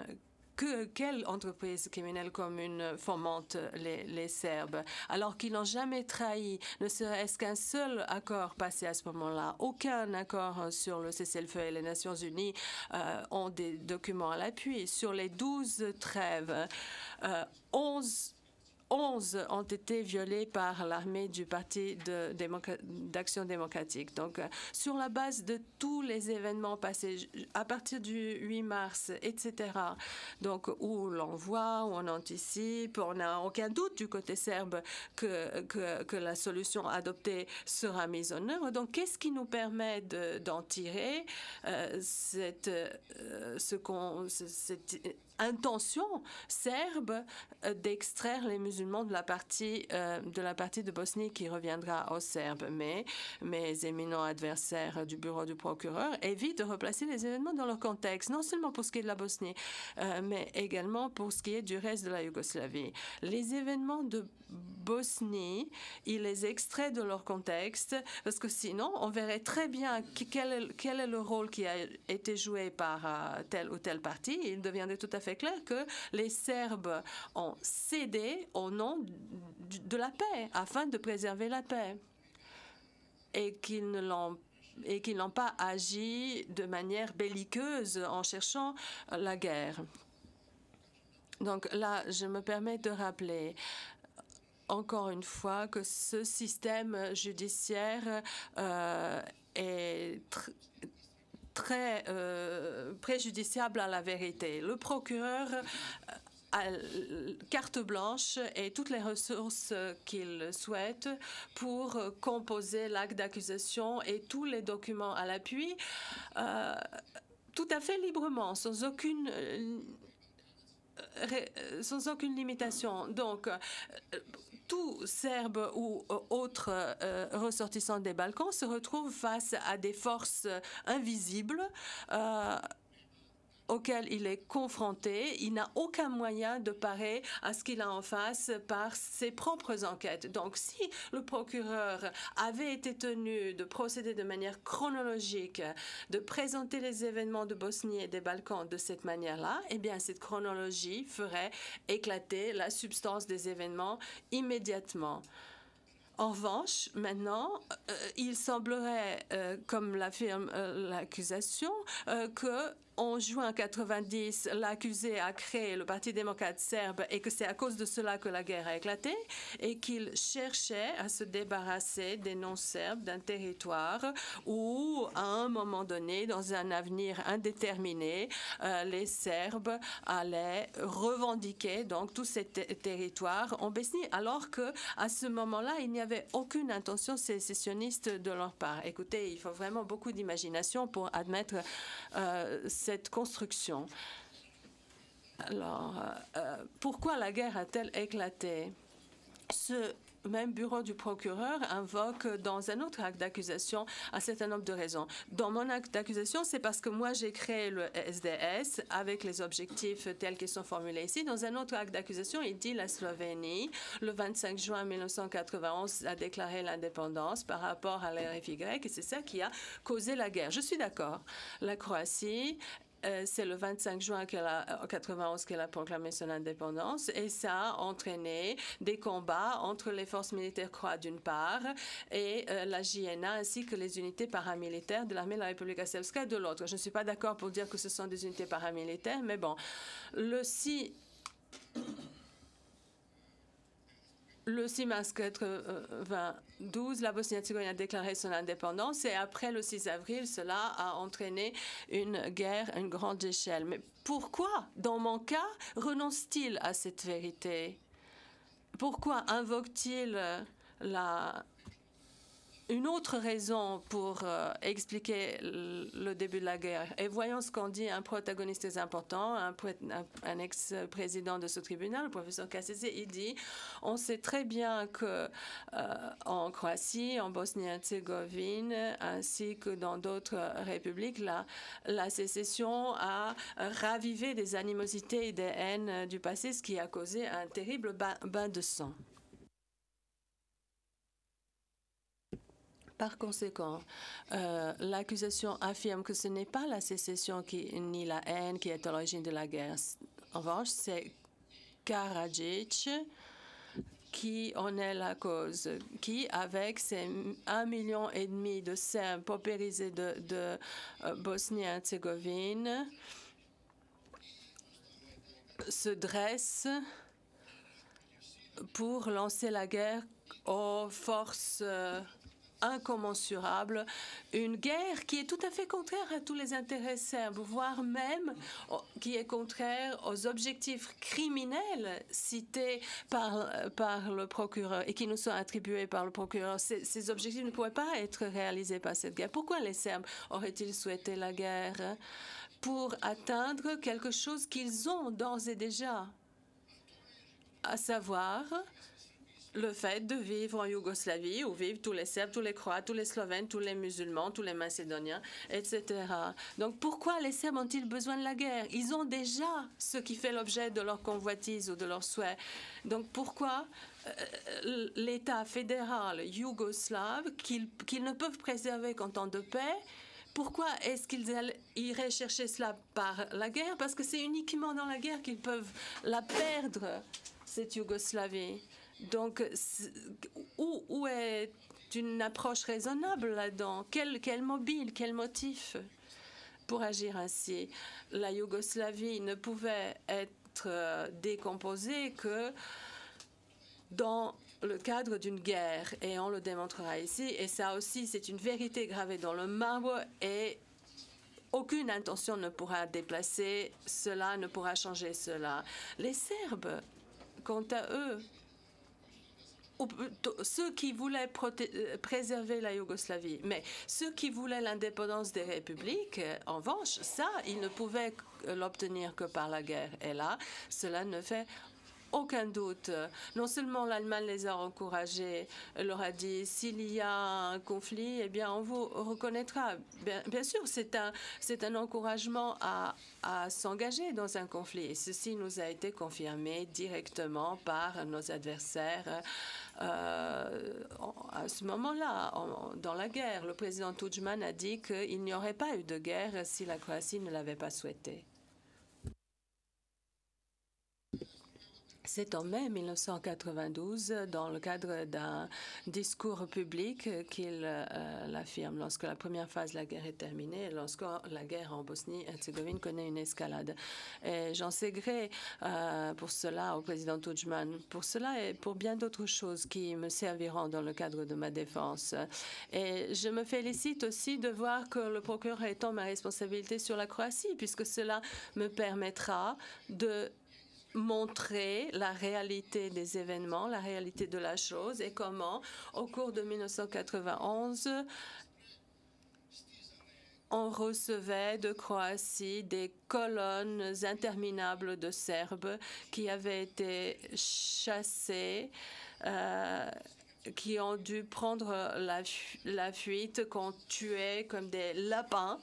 Quelle entreprise criminelle commune fomente les Serbes, alors qu'ils n'ont jamais trahi, ne serait-ce qu'un seul accord passé à ce moment-là. Aucun accord sur le cessez-le-feu et les Nations Unies ont des documents à l'appui. Sur les 12 trêves, 11 ont été violés par l'armée du Parti d'Action démocratique. Donc, sur la base de tous les événements passés, à partir du 8 mars, etc., donc, où l'on voit, où on anticipe, on n'a aucun doute du côté serbe que la solution adoptée sera mise en œuvre. Donc, qu'est-ce qui nous permet d'en tirer cette intention serbe d'extraire les musulmans musulmans de la partie de Bosnie qui reviendra aux Serbes. Mais mes éminents adversaires du bureau du procureur évitent de replacer les événements dans leur contexte, non seulement pour ce qui est de la Bosnie, mais également pour ce qui est du reste de la Yougoslavie. Les événements de Bosnie, il les extrait de leur contexte, parce que sinon, on verrait très bien quel est le rôle qui a été joué par telle ou telle partie. Il deviendrait tout à fait clair que les Serbes ont cédé au nom de la paix, afin de préserver la paix, et qu'ils n'ont pas agi de manière belliqueuse en cherchant la guerre. Donc là, je me permets de rappeler encore une fois que ce système judiciaire est très préjudiciable à la vérité. Le procureur a carte blanche et toutes les ressources qu'il souhaite pour composer l'acte d'accusation et tous les documents à l'appui tout à fait librement, sans aucune limitation. Donc, tout Serbe ou autre ressortissant des Balkans se retrouve face à des forces invisibles auquel il est confronté. Il n'a aucun moyen de parer à ce qu'il a en face par ses propres enquêtes. Donc, si le procureur avait été tenu de procéder de manière chronologique, de présenter les événements de Bosnie et des Balkans de cette manière-là, eh bien, cette chronologie ferait éclater la substance des événements immédiatement. En revanche, maintenant, il semblerait, comme l'affirme l'accusation, que en juin 90, l'accusé a créé le Parti démocrate serbe et que c'est à cause de cela que la guerre a éclaté et qu'il cherchait à se débarrasser des non-serbes d'un territoire où, à un moment donné, dans un avenir indéterminé, les Serbes allaient revendiquer donc tout ces territoires en Bosnie, alors que à ce moment-là, il n'y avait aucune intention sécessionniste de leur part. Écoutez, il faut vraiment beaucoup d'imagination pour admettre cette construction. Alors, pourquoi la guerre a-t-elle éclaté? Ce même bureau du procureur invoque dans un autre acte d'accusation un certain nombre de raisons. Dans mon acte d'accusation, c'est parce que moi j'ai créé le SDS avec les objectifs tels qu'ils sont formulés ici. Dans un autre acte d'accusation, il dit la Slovénie, le 25 juin 1991, a déclaré l'indépendance par rapport à l'RFY et c'est ça qui a causé la guerre. Je suis d'accord. La Croatie, c'est le 25 juin 1991 qu'elle a proclamé son indépendance et ça a entraîné des combats entre les forces militaires croates d'une part et la JNA ainsi que les unités paramilitaires de l'armée de la Républika Srpska de l'autre. Je ne suis pas d'accord pour dire que ce sont des unités paramilitaires, mais bon, le 6 mars 1992, la Bosnie-Herzégovine a déclaré son indépendance et après le 6 avril, cela a entraîné une guerre à une grande échelle. Mais pourquoi, dans mon cas, renonce-t-il à cette vérité? Pourquoi invoque-t-il une autre raison pour expliquer le début de la guerre? Et voyons ce qu'en dit un protagoniste très important, un ex-président de ce tribunal, le professeur Cassese. Il dit « On sait très bien que en Croatie, en Bosnie-Herzégovine, ainsi que dans d'autres républiques, la sécession a ravivé des animosités et des haines du passé, ce qui a causé un terrible bain de sang. » Par conséquent, l'accusation affirme que ce n'est pas la sécession ni la haine qui est à l'origine de la guerre. En revanche, c'est Karadzic qui en est la cause, qui, avec ses 1,5 million de Serbes paupérisés de Bosnie-Herzégovine, se dresse pour lancer la guerre aux forces incommensurables, une guerre qui est tout à fait contraire à tous les intérêts serbes, voire même qui est contraire aux objectifs criminels cités par le procureur et qui nous sont attribués par le procureur. Ces objectifs ne pourraient pas être réalisés par cette guerre. Pourquoi les Serbes auraient-ils souhaité la guerre? Pour atteindre quelque chose qu'ils ont d'ores et déjà. à savoir le fait de vivre en Yougoslavie, où vivent tous les Serbes, tous les Croates, tous les Slovènes, tous les musulmans, tous les Macédoniens, etc. Donc pourquoi les Serbes ont-ils besoin de la guerre? Ils ont déjà ce qui fait l'objet de leur convoitise ou de leur souhait. Donc pourquoi l'État fédéral yougoslave, qu'ils ne peuvent préserver qu'en temps de paix, pourquoi est-ce qu'ils iraient chercher cela par la guerre? Parce que c'est uniquement dans la guerre qu'ils peuvent la perdre, cette Yougoslavie. Donc, où est une approche raisonnable là-dedans? Quel mobile, quel motif pour agir ainsi? La Yougoslavie ne pouvait être décomposée que dans le cadre d'une guerre, et on le démontrera ici. Et ça aussi, c'est une vérité gravée dans le marbre, et aucune intention ne pourra déplacer cela, ne pourra changer cela. Les Serbes, quant à eux, ceux qui voulaient préserver la Yougoslavie, mais ceux qui voulaient l'indépendance des républiques, en revanche, ça, ils ne pouvaient l'obtenir que par la guerre. Et là, cela ne fait aucun doute. Non seulement l'Allemagne les a encouragés, leur a dit s'il y a un conflit, eh bien on vous reconnaîtra. Bien sûr, c'est un encouragement à s'engager dans un conflit. Et ceci nous a été confirmé directement par nos adversaires. À ce moment-là, dans la guerre, le président Tudjman a dit qu'il n'y aurait pas eu de guerre si la Croatie ne l'avait pas souhaité. C'est en mai 1992, dans le cadre d'un discours public, qu'il l'affirme, lorsque la première phase de la guerre est terminée, lorsque la guerre en Bosnie-Herzégovine connaît une escalade. Et j'en sais gré pour cela au président Tudjman, pour cela et pour bien d'autres choses qui me serviront dans le cadre de ma défense. Et je me félicite aussi de voir que le procureur étend ma responsabilité sur la Croatie, puisque cela me permettra de montrer la réalité des événements, la réalité de la chose et comment, au cours de 1991, on recevait de Croatie des colonnes interminables de Serbes qui avaient été chassés, qui ont dû prendre la fuite, qu'on tuait comme des lapins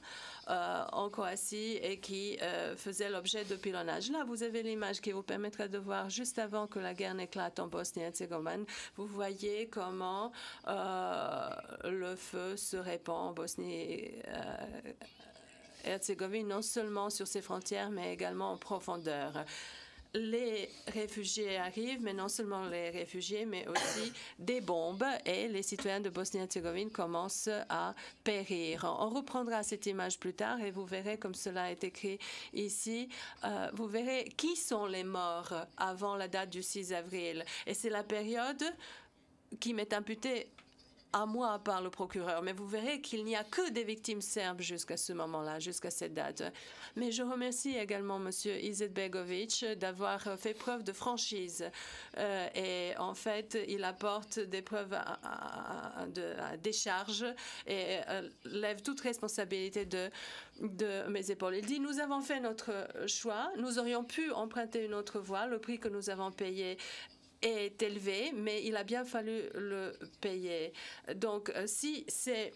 en Croatie et qui faisaient l'objet de pilonnage. Là, vous avez l'image qui vous permettra de voir juste avant que la guerre n'éclate en Bosnie-Herzégovine. Vous voyez comment le feu se répand en Bosnie-Herzégovine, non seulement sur ses frontières, mais également en profondeur. Les réfugiés arrivent, mais non seulement les réfugiés, mais aussi des bombes, et les citoyens de Bosnie-Herzégovine commencent à périr. On reprendra cette image plus tard et vous verrez, comme cela est écrit ici, vous verrez qui sont les morts avant la date du 6 avril. Et c'est la période qui m'est imputée à moi par le procureur, mais vous verrez qu'il n'y a que des victimes serbes jusqu'à ce moment-là, jusqu'à cette date. Mais je remercie également M. Izetbegovic d'avoir fait preuve de franchise. Et en fait, il apporte des preuves à décharge et lève toute responsabilité de mes épaules. Il dit, nous avons fait notre choix, nous aurions pu emprunter une autre voie, le prix que nous avons payé est élevé, mais il a bien fallu le payer. Donc, si c'est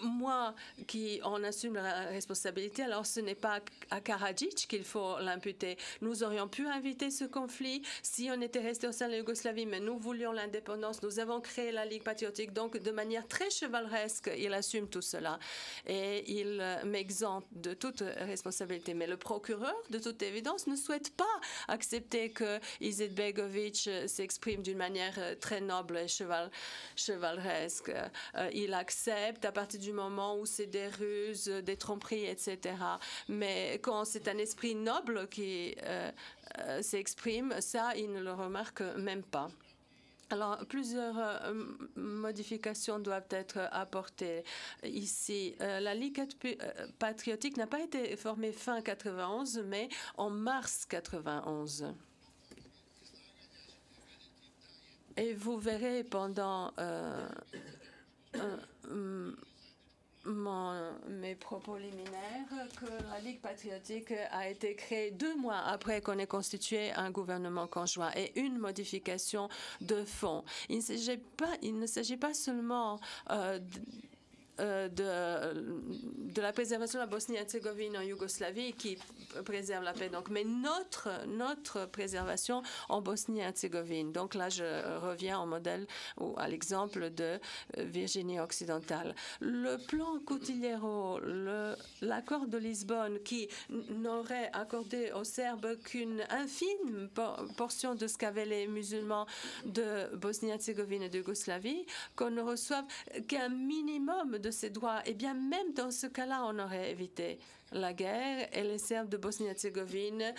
moi qui en assume la responsabilité, alors ce n'est pas à Karadzic qu'il faut l'imputer. Nous aurions pu inviter ce conflit si on était resté au sein de la Yougoslavie, mais nous voulions l'indépendance. Nous avons créé la Ligue patriotique, donc de manière très chevaleresque, il assume tout cela. Et il m'exempte de toute responsabilité. Mais le procureur, de toute évidence, ne souhaite pas accepter que Izetbegovic s'exprime d'une manière très noble et chevaleresque. Il accepte à partir du moment où c'est des ruses, des tromperies, etc. Mais quand c'est un esprit noble qui s'exprime, ça, il ne le remarque même pas. Alors, plusieurs modifications doivent être apportées ici. La Ligue patriotique n'a pas été formée fin 91, mais en mars 91. Et vous verrez pendant mes propos liminaires que la Ligue patriotique a été créée 2 mois après qu'on ait constitué un gouvernement conjoint et une modification de fond. Il ne s'agit pas seulement de la préservation de la Bosnie-Herzégovine en Yougoslavie qui préserve la paix. Donc, mais notre préservation en Bosnie-Herzégovine. Donc là, je reviens au modèle ou à l'exemple de Virginie occidentale. Le plan Cutiliero, l'accord de Lisbonne qui n'aurait accordé aux Serbes qu'une infime portion de ce qu'avaient les musulmans de Bosnie-Herzégovine et de Yougoslavie, qu'on ne reçoive qu'un minimum de ces droits. Et bien même dans ce cas-là, on aurait évité la guerre et les Serbes de Bosnie-Herzégovine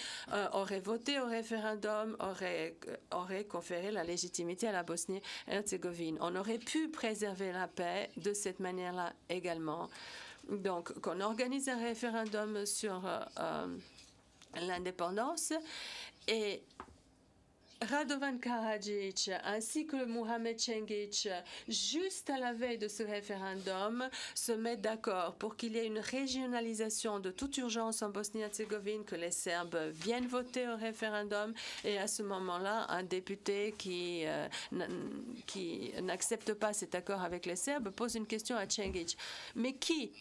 auraient voté au référendum, auraient conféré la légitimité à la Bosnie-Herzégovine. On aurait pu préserver la paix de cette manière-là également. Donc, qu'on organise un référendum sur l'indépendance et Radovan Karadzic ainsi que Mohamed Cengic, juste à la veille de ce référendum, se mettent d'accord pour qu'il y ait une régionalisation de toute urgence en Bosnie-Herzégovine, que les Serbes viennent voter au référendum et à ce moment-là, un député qui n'accepte pas cet accord avec les Serbes pose une question à Cengic. Mais qui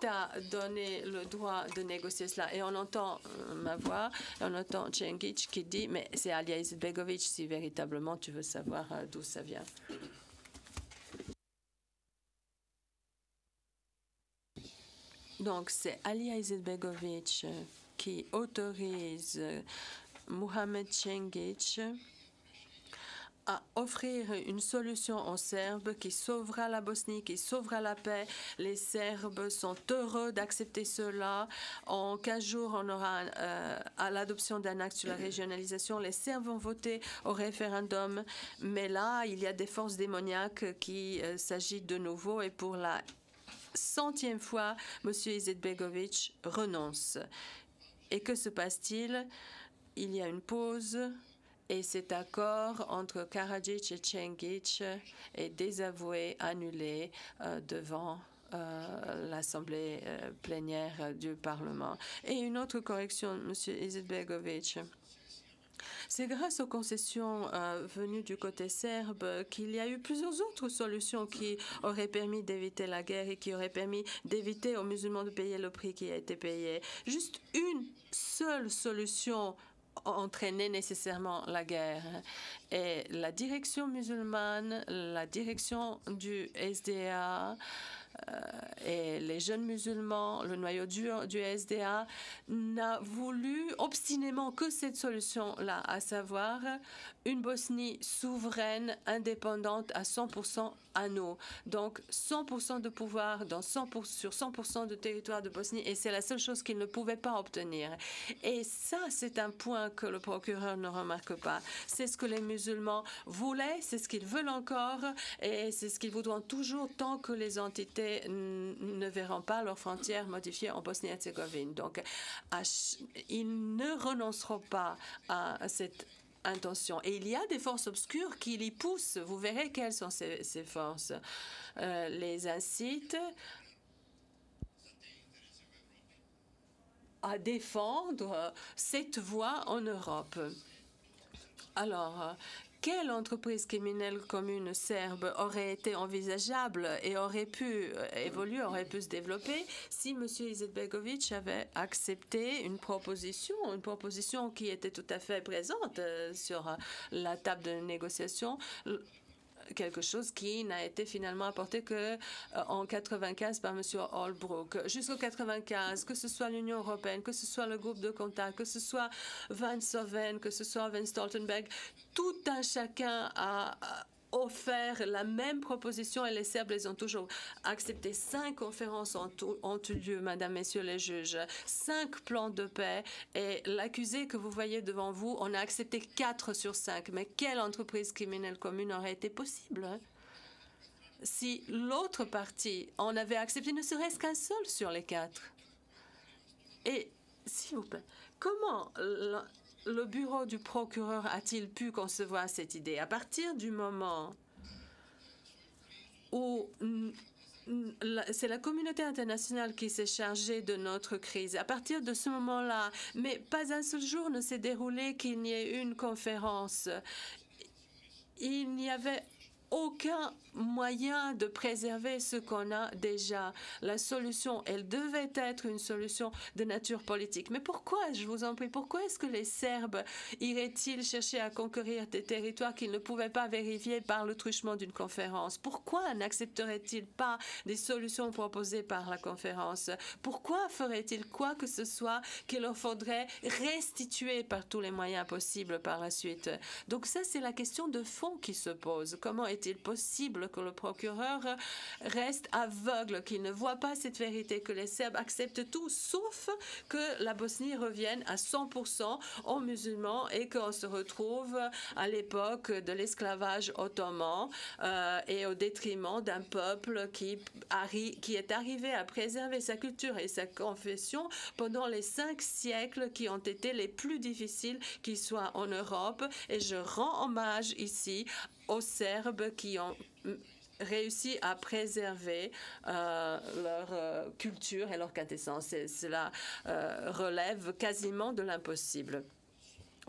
t'a donné le droit de négocier cela? Et on entend ma voix, et on entend Cengic qui dit, mais c'est Alija Izetbegović si véritablement tu veux savoir d'où ça vient. Donc c'est Alija Izetbegović qui autorise Mohamed Cengic à offrir une solution aux Serbes qui sauvera la Bosnie, qui sauvera la paix. Les Serbes sont heureux d'accepter cela. En 15 jours, on aura à l'adoption d'un acte sur la régionalisation. Les Serbes vont voter au référendum. Mais là, il y a des forces démoniaques qui s'agitent de nouveau. Et pour la 100e fois, M. Izetbegović renonce. Et que se passe-t-il? Il y a une pause. Et cet accord entre Karadzic et Cengic est désavoué, annulé devant l'Assemblée plénière du Parlement. Et une autre correction, M. Izetbegović. C'est grâce aux concessions venues du côté serbe qu'il y a eu plusieurs autres solutions qui auraient permis d'éviter la guerre et qui auraient permis d'éviter aux musulmans de payer le prix qui a été payé. Juste une seule solution entraîner nécessairement la guerre. Et la direction musulmane, la direction du SDA et les jeunes musulmans, le noyau dur du SDA, n'a voulu obstinément que cette solution-là, à savoir une Bosnie souveraine, indépendante à 100% à nous. Donc 100% de pouvoir sur 100% de territoire de Bosnie, et c'est la seule chose qu'ils ne pouvaient pas obtenir. Et ça, c'est un point que le procureur ne remarque pas. C'est ce que les musulmans voulaient, c'est ce qu'ils veulent encore, et c'est ce qu'ils voudront toujours tant que les entités ne verront pas leurs frontières modifiées en Bosnie-Herzégovine. Donc, ils ne renonceront pas à cette intention. Et il y a des forces obscures qui l'y poussent. Vous verrez quelles sont ces forces. Les incitent à défendre cette voie en Europe. Alors, quelle entreprise criminelle commune serbe aurait été envisageable et aurait pu évoluer, aurait pu se développer si M. Izetbegović avait accepté une proposition qui était tout à fait présente sur la table de négociation, quelque chose qui n'a été finalement apporté que en 95 par M. Holbrooke. Jusqu'en 95, que ce soit l'Union européenne, que ce soit le groupe de contact, que ce soit Van Soven, que ce soit Van Stoltenberg, tout un chacun a offert la même proposition et les Serbes les ont toujours accepté. 5 conférences ont eu lieu, Madame, Messieurs les juges, 5 plans de paix, et l'accusé que vous voyez devant vous, on a accepté 4 sur 5. Mais quelle entreprise criminelle commune aurait été possible, hein? Si l'autre partie en avait accepté ne serait-ce qu'un seul sur les 4? Et, s'il vous plaît, comment le bureau du procureur a-t-il pu concevoir cette idée? À partir du moment où c'est la communauté internationale qui s'est chargée de notre crise. À partir de ce moment-là, mais pas un seul jour ne s'est déroulé qu'il n'y ait une conférence. Il n'y avait aucun moyen de préserver ce qu'on a déjà. La solution, elle devait être une solution de nature politique. Mais pourquoi, je vous en prie, pourquoi est-ce que les Serbes iraient-ils chercher à conquérir des territoires qu'ils ne pouvaient pas vérifier par le truchement d'une conférence? Pourquoi n'accepteraient-ils pas des solutions proposées par la conférence? Pourquoi feraient-ils quoi que ce soit qu'il leur faudrait restituer par tous les moyens possibles par la suite? Donc ça, c'est la question de fond qui se pose. Comment est-il possible que le procureur reste aveugle, qu'il ne voit pas cette vérité, que les Serbes acceptent tout, sauf que la Bosnie revienne à 100% aux musulmans et qu'on se retrouve à l'époque de l'esclavage ottoman et au détriment d'un peuple qui est arrivé à préserver sa culture et sa confession pendant les 5 siècles qui ont été les plus difficiles qui soient en Europe. Et je rends hommage ici aux Serbes qui ont réussi à préserver leur culture et leur quintessence. Cela relève quasiment de l'impossible.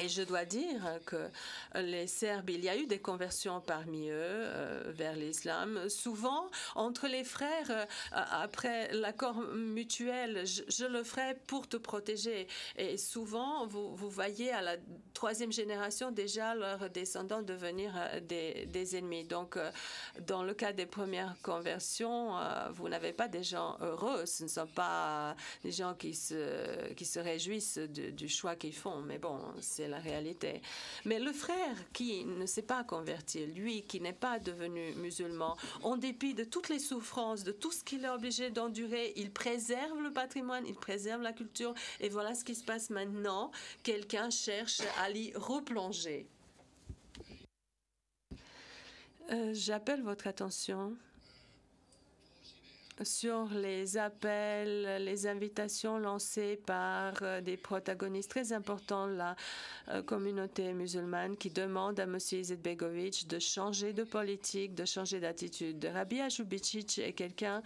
Et je dois dire que les Serbes, il y a eu des conversions parmi eux vers l'islam. Souvent, entre les frères, après l'accord mutuel, je le ferai pour te protéger. Et souvent, vous voyez à la 3e génération déjà leurs descendants devenir des ennemis. Donc, dans le cas des premières conversions, vous n'avez pas des gens heureux. Ce ne sont pas des gens qui se réjouissent du choix qu'ils font. Mais bon, c'est la réalité. Mais le frère qui ne s'est pas converti, lui qui n'est pas devenu musulman, en dépit de toutes les souffrances, de tout ce qu'il est obligé d'endurer, il préserve le patrimoine, il préserve la culture. Et voilà ce qui se passe maintenant. Quelqu'un cherche à l'y replonger. J'appelle votre attention sur les appels, les invitations lancées par des protagonistes très importants de la communauté musulmane qui demandent à M. Izetbegovic de changer de politique, de changer d'attitude. Rabia Jubicic est quelqu'un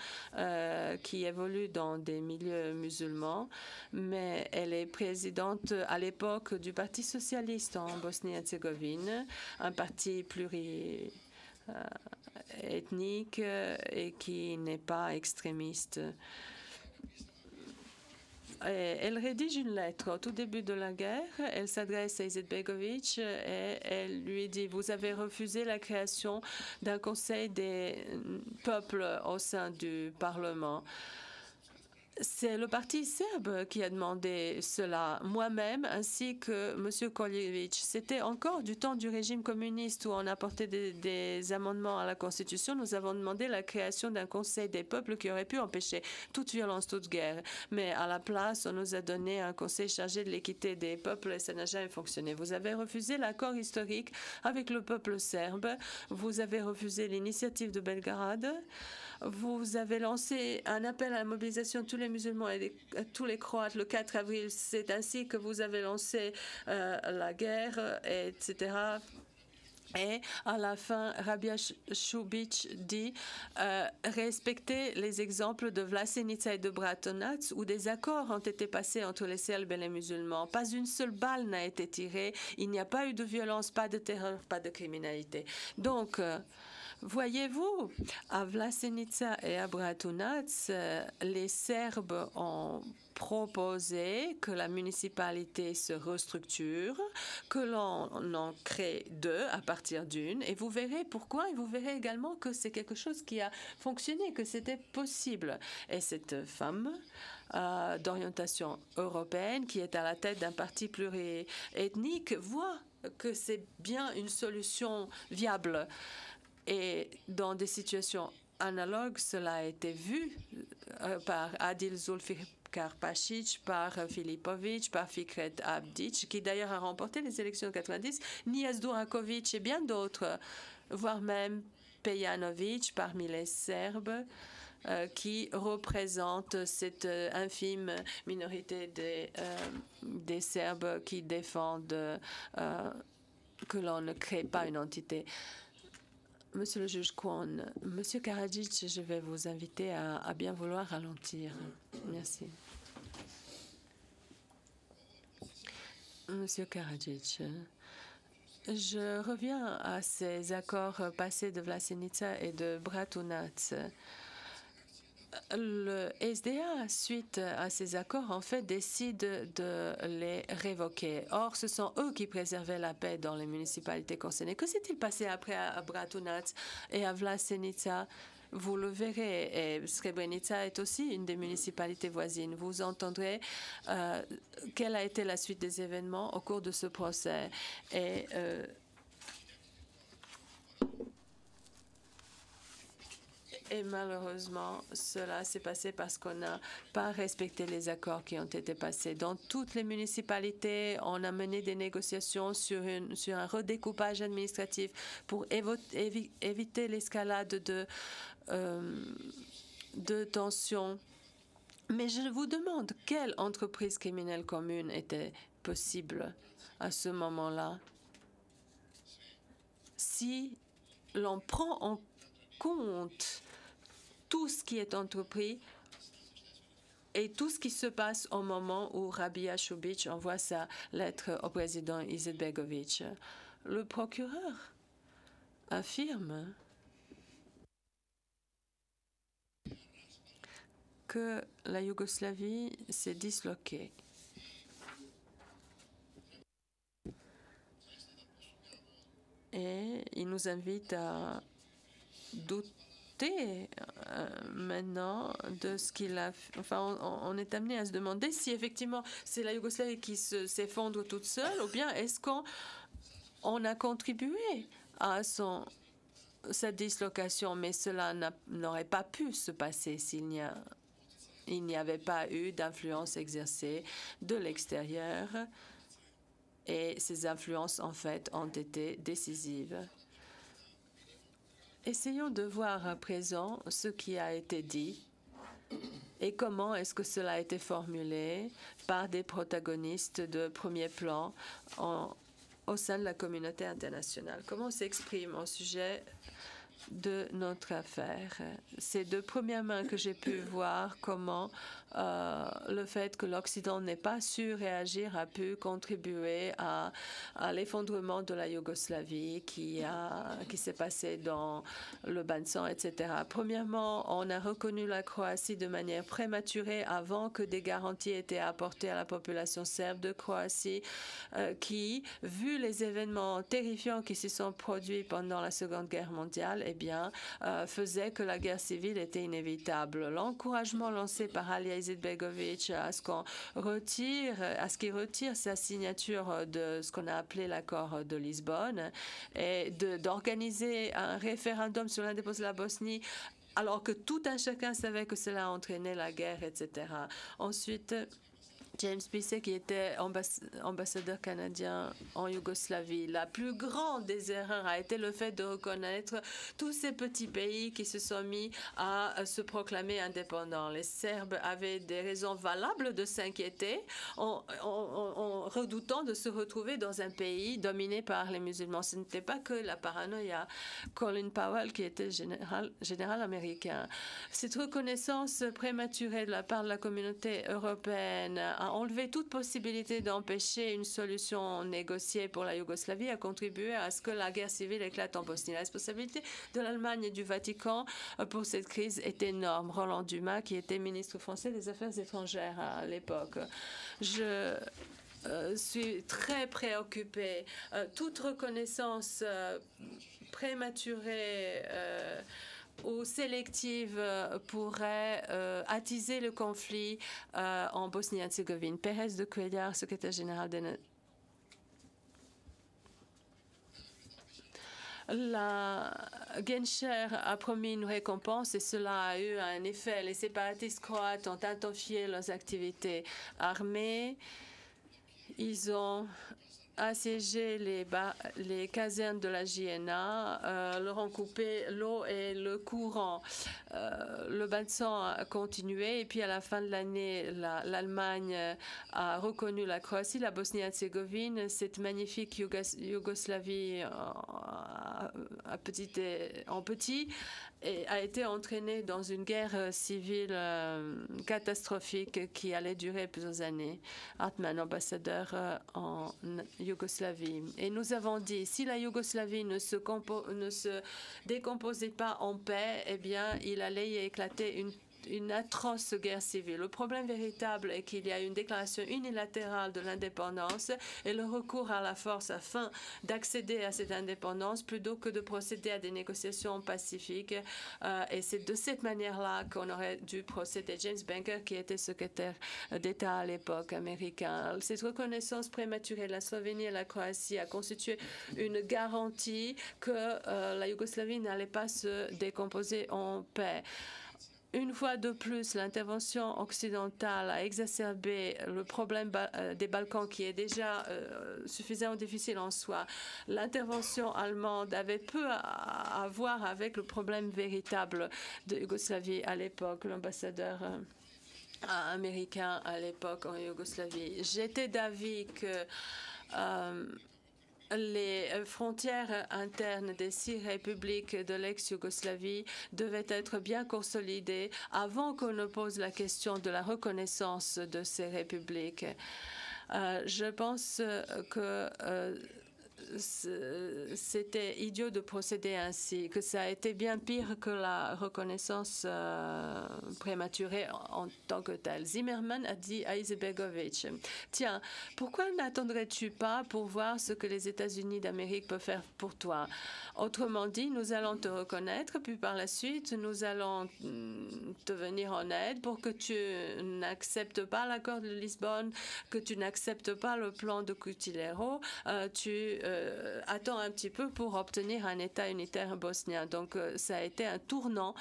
qui évolue dans des milieux musulmans, mais elle est présidente à l'époque du Parti socialiste en Bosnie-Herzégovine, un parti ethnique et qui n'est pas extrémiste. Et elle rédige une lettre au tout début de la guerre. Elle s'adresse à Izetbegovic et elle lui dit: vous avez refusé la création d'un conseil des peuples au sein du Parlement. C'est le parti serbe qui a demandé cela, moi-même ainsi que M. Koljevic. C'était encore du temps du régime communiste où on apportait des amendements à la Constitution. Nous avons demandé la création d'un conseil des peuples qui aurait pu empêcher toute violence, toute guerre. Mais à la place, on nous a donné un conseil chargé de l'équité des peuples et ça n'a jamais fonctionné. Vous avez refusé l'accord historique avec le peuple serbe. Vous avez refusé l'initiative de Belgrade. Vous avez lancé un appel à la mobilisation de tous les musulmans et tous les Croates le 4 avril. C'est ainsi que vous avez lancé la guerre, etc. Et à la fin, Rabia Šubić dit respectez les exemples de Vlasenica et de Bratunac où des accords ont été passés entre les Serbes et les musulmans. Pas une seule balle n'a été tirée. Il n'y a pas eu de violence, pas de terreur, pas de criminalité. Donc, voyez-vous, à Vlasenica et à Bratunac, les Serbes ont proposé que la municipalité se restructure, que l'on en crée 2 à partir d'une, et vous verrez pourquoi, et vous verrez également que c'est quelque chose qui a fonctionné, que c'était possible. Et cette femme d'orientation européenne, qui est à la tête d'un parti pluriethnique, voit que c'est bien une solution viable. Et dans des situations analogues, cela a été vu par Adil Zulfikar Pašić, par Filipović, par Fikret Abdić, qui d'ailleurs a remporté les élections de 90, Nias Duraković et bien d'autres, voire même Pejanović parmi les Serbes, qui représentent cette infime minorité des Serbes qui défendent que l'on ne crée pas une entité. Monsieur le juge Kwon, Monsieur Karadzic, je vais vous inviter à bien vouloir ralentir. Merci. Monsieur Karadzic, je reviens à ces accords passés de Vlasenica et de Bratunac. Le SDA, suite à ces accords, en fait, décide de les révoquer. Or, ce sont eux qui préservaient la paix dans les municipalités concernées. Que s'est-il passé après à Bratunac et à Vlasenica? Vous le verrez, et Srebrenica est aussi une des municipalités voisines. Vous entendrez quelle a été la suite des événements au cours de ce procès. Et malheureusement, cela s'est passé parce qu'on n'a pas respecté les accords qui ont été passés. Dans toutes les municipalités, on a mené des négociations sur un redécoupage administratif pour éviter l'escalade de tensions. Mais je vous demande, quelle entreprise criminelle commune était possible à ce moment-là? Si l'on prend en compte tout ce qui est entrepris et tout ce qui se passe au moment où Rabia Šubić envoie sa lettre au président Izetbegović. Le procureur affirme que la Yougoslavie s'est disloquée. Et il nous invite à douter maintenant de ce qu'il a fait. Enfin, on est amené à se demander si effectivement c'est la Yougoslavie qui s'effondre toute seule, ou bien est-ce qu'on a contribué à sa dislocation, mais cela n'aurait pas pu se passer s'il n'y avait pas eu d'influence exercée de l'extérieur, et ces influences en fait ont été décisives. Essayons de voir à présent ce qui a été dit et comment est-ce que cela a été formulé par des protagonistes de premier plan au sein de la communauté internationale. Comment on s'exprime au sujet de notre affaire. C'est de première main que j'ai pu voir comment le fait que l'Occident n'ait pas su réagir a pu contribuer à l'effondrement de la Yougoslavie qui s'est passé dans le bain de sang, etc. Premièrement, on a reconnu la Croatie de manière prématurée avant que des garanties aient été apportées à la population serbe de Croatie qui, vu les événements terrifiants qui se sont produits pendant la Seconde Guerre mondiale, eh bien, faisait que la guerre civile était inévitable. L'encouragement lancé par Alija Izetbegović à ce qu'il retire sa signature de ce qu'on a appelé l'accord de Lisbonne et d'organiser un référendum sur l'indépendance de la Bosnie alors que tout un chacun savait que cela entraînait la guerre, etc. Ensuite, James Pisset, qui était ambassadeur canadien en Yougoslavie. La plus grande des erreurs a été le fait de reconnaître tous ces petits pays qui se sont mis à se proclamer indépendants. Les Serbes avaient des raisons valables de s'inquiéter en redoutant de se retrouver dans un pays dominé par les musulmans. Ce n'était pas que la paranoïa. Colin Powell, qui était général américain. Cette reconnaissance prématurée de la part de la communauté européenne a enlevé toute possibilité d'empêcher une solution négociée pour la Yougoslavie, a contribué à ce que la guerre civile éclate en Bosnie. La responsabilité de l'Allemagne et du Vatican pour cette crise est énorme. Roland Dumas, qui était ministre français des Affaires étrangères à l'époque. Je suis très préoccupée. Toute reconnaissance prématurée ou sélective pourrait attiser le conflit en Bosnie-Herzégovine. Pérez de Cuellar, secrétaire général de la Genscher a promis une récompense et cela a eu un effet. Les séparatistes croates ont intensifié leurs activités armées. Ils ont assiégé les casernes de la JNA, leur ont coupé l'eau et le courant. Le bain de sang a continué et puis à la fin de l'année, l'Allemagne a reconnu la Croatie, la Bosnie-Herzégovine, cette magnifique Yougoslavie en petit, et a été entraînée dans une guerre civile catastrophique qui allait durer plusieurs années. Hartmann, ambassadeur en Yougoslavie. Et nous avons dit, si la Yougoslavie ne se décomposait pas en paix, eh bien, il allait y éclater une atroce guerre civile. Le problème véritable est qu'il y a une déclaration unilatérale de l'indépendance et le recours à la force afin d'accéder à cette indépendance plutôt que de procéder à des négociations pacifiques. Et c'est de cette manière-là qu'on aurait dû procéder. James Banker, qui était secrétaire d'État à l'époque américain. Cette reconnaissance prématurée de la Slovénie et la Croatie a constitué une garantie que la Yougoslavie n'allait pas se décomposer en paix. Une fois de plus, l'intervention occidentale a exacerbé le problème des Balkans qui est déjà suffisamment difficile en soi. L'intervention allemande avait peu à voir avec le problème véritable de Yougoslavie à l'époque. L'ambassadeur américain à l'époque en Yougoslavie. J'étais d'avis que les frontières internes des 6 républiques de l'ex-Yougoslavie devaient être bien consolidées avant qu'on ne pose la question de la reconnaissance de ces républiques. Je pense que c'était idiot de procéder ainsi, que ça a été bien pire que la reconnaissance prématurée en tant que telle. Zimmerman a dit à Izetbegovic, tiens, pourquoi n'attendrais-tu pas pour voir ce que les États-Unis d'Amérique peuvent faire pour toi? Autrement dit, nous allons te reconnaître, puis par la suite, nous allons te venir en aide pour que tu n'acceptes pas l'accord de Lisbonne, que tu n'acceptes pas le plan de Cutillero, attends un petit peu pour obtenir un État unitaire bosnien. Donc, ça a été un tournant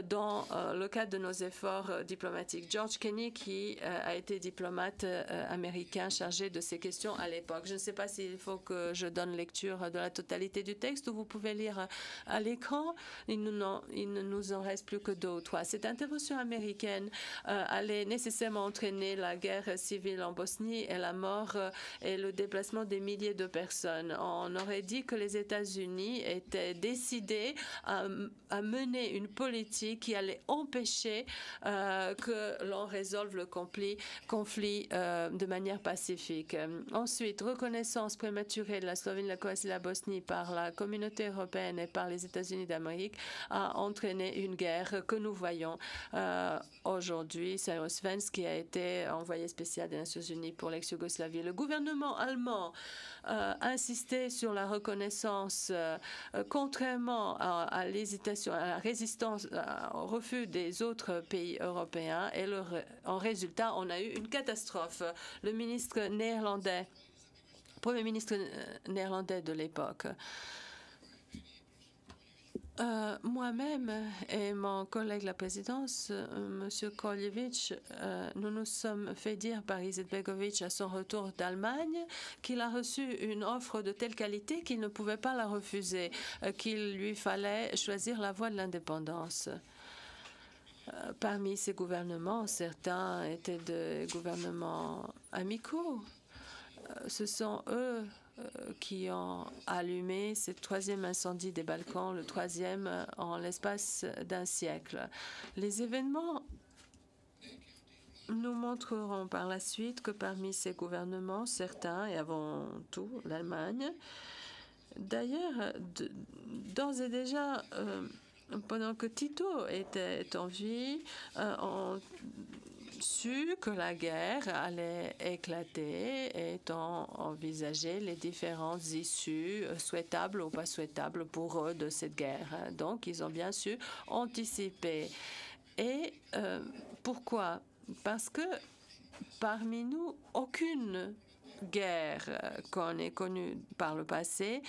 dans le cadre de nos efforts diplomatiques. George Kenney, qui a été diplomate américain chargé de ces questions à l'époque. Je ne sais pas s'il faut que je donne lecture de la totalité du texte ou vous pouvez lire à l'écran. Il ne nous en reste plus que 2 ou 3. Cette intervention américaine allait nécessairement entraîner la guerre civile en Bosnie et la mort et le déplacement des milliers de personnes. On aurait dit que les États-Unis étaient décidés à mener une politique qui allait empêcher que l'on résolve le conflit de manière pacifique. Ensuite, reconnaissance prématurée de la Slovénie, la Croatie et la Bosnie par la communauté européenne et par les États-Unis d'Amérique a entraîné une guerre que nous voyons aujourd'hui. Cyrus Vance, qui a été envoyé spécial des Nations Unies pour l'ex-Yougoslavie. Le gouvernement allemand insistait sur la reconnaissance, contrairement à l'hésitation, à la résistance, au refus des autres pays européens. Et en résultat, on a eu une catastrophe. Le ministre néerlandais, Premier ministre néerlandais de l'époque, moi-même et mon collègue la présidence, M. Koljevic, nous nous sommes fait dire par Izetbegovic à son retour d'Allemagne qu'il a reçu une offre de telle qualité qu'il ne pouvait pas la refuser, qu'il lui fallait choisir la voie de l'indépendance. Parmi ces gouvernements, certains étaient des gouvernements amicaux. Ce sont eux qui ont allumé ce 3e incendie des Balkans, le 3e en l'espace d'un siècle. Les événements nous montreront par la suite que parmi ces gouvernements, certains, et avant tout l'Allemagne, d'ailleurs, d'ores et déjà, pendant que Tito était en vie, ont su que la guerre allait éclater et ont envisagé les différentes issues souhaitables ou pas souhaitables pour eux de cette guerre. Donc, ils ont bien su anticiper. Et pourquoi? Parce que parmi nous, aucune guerre qu'on ait connue par le passé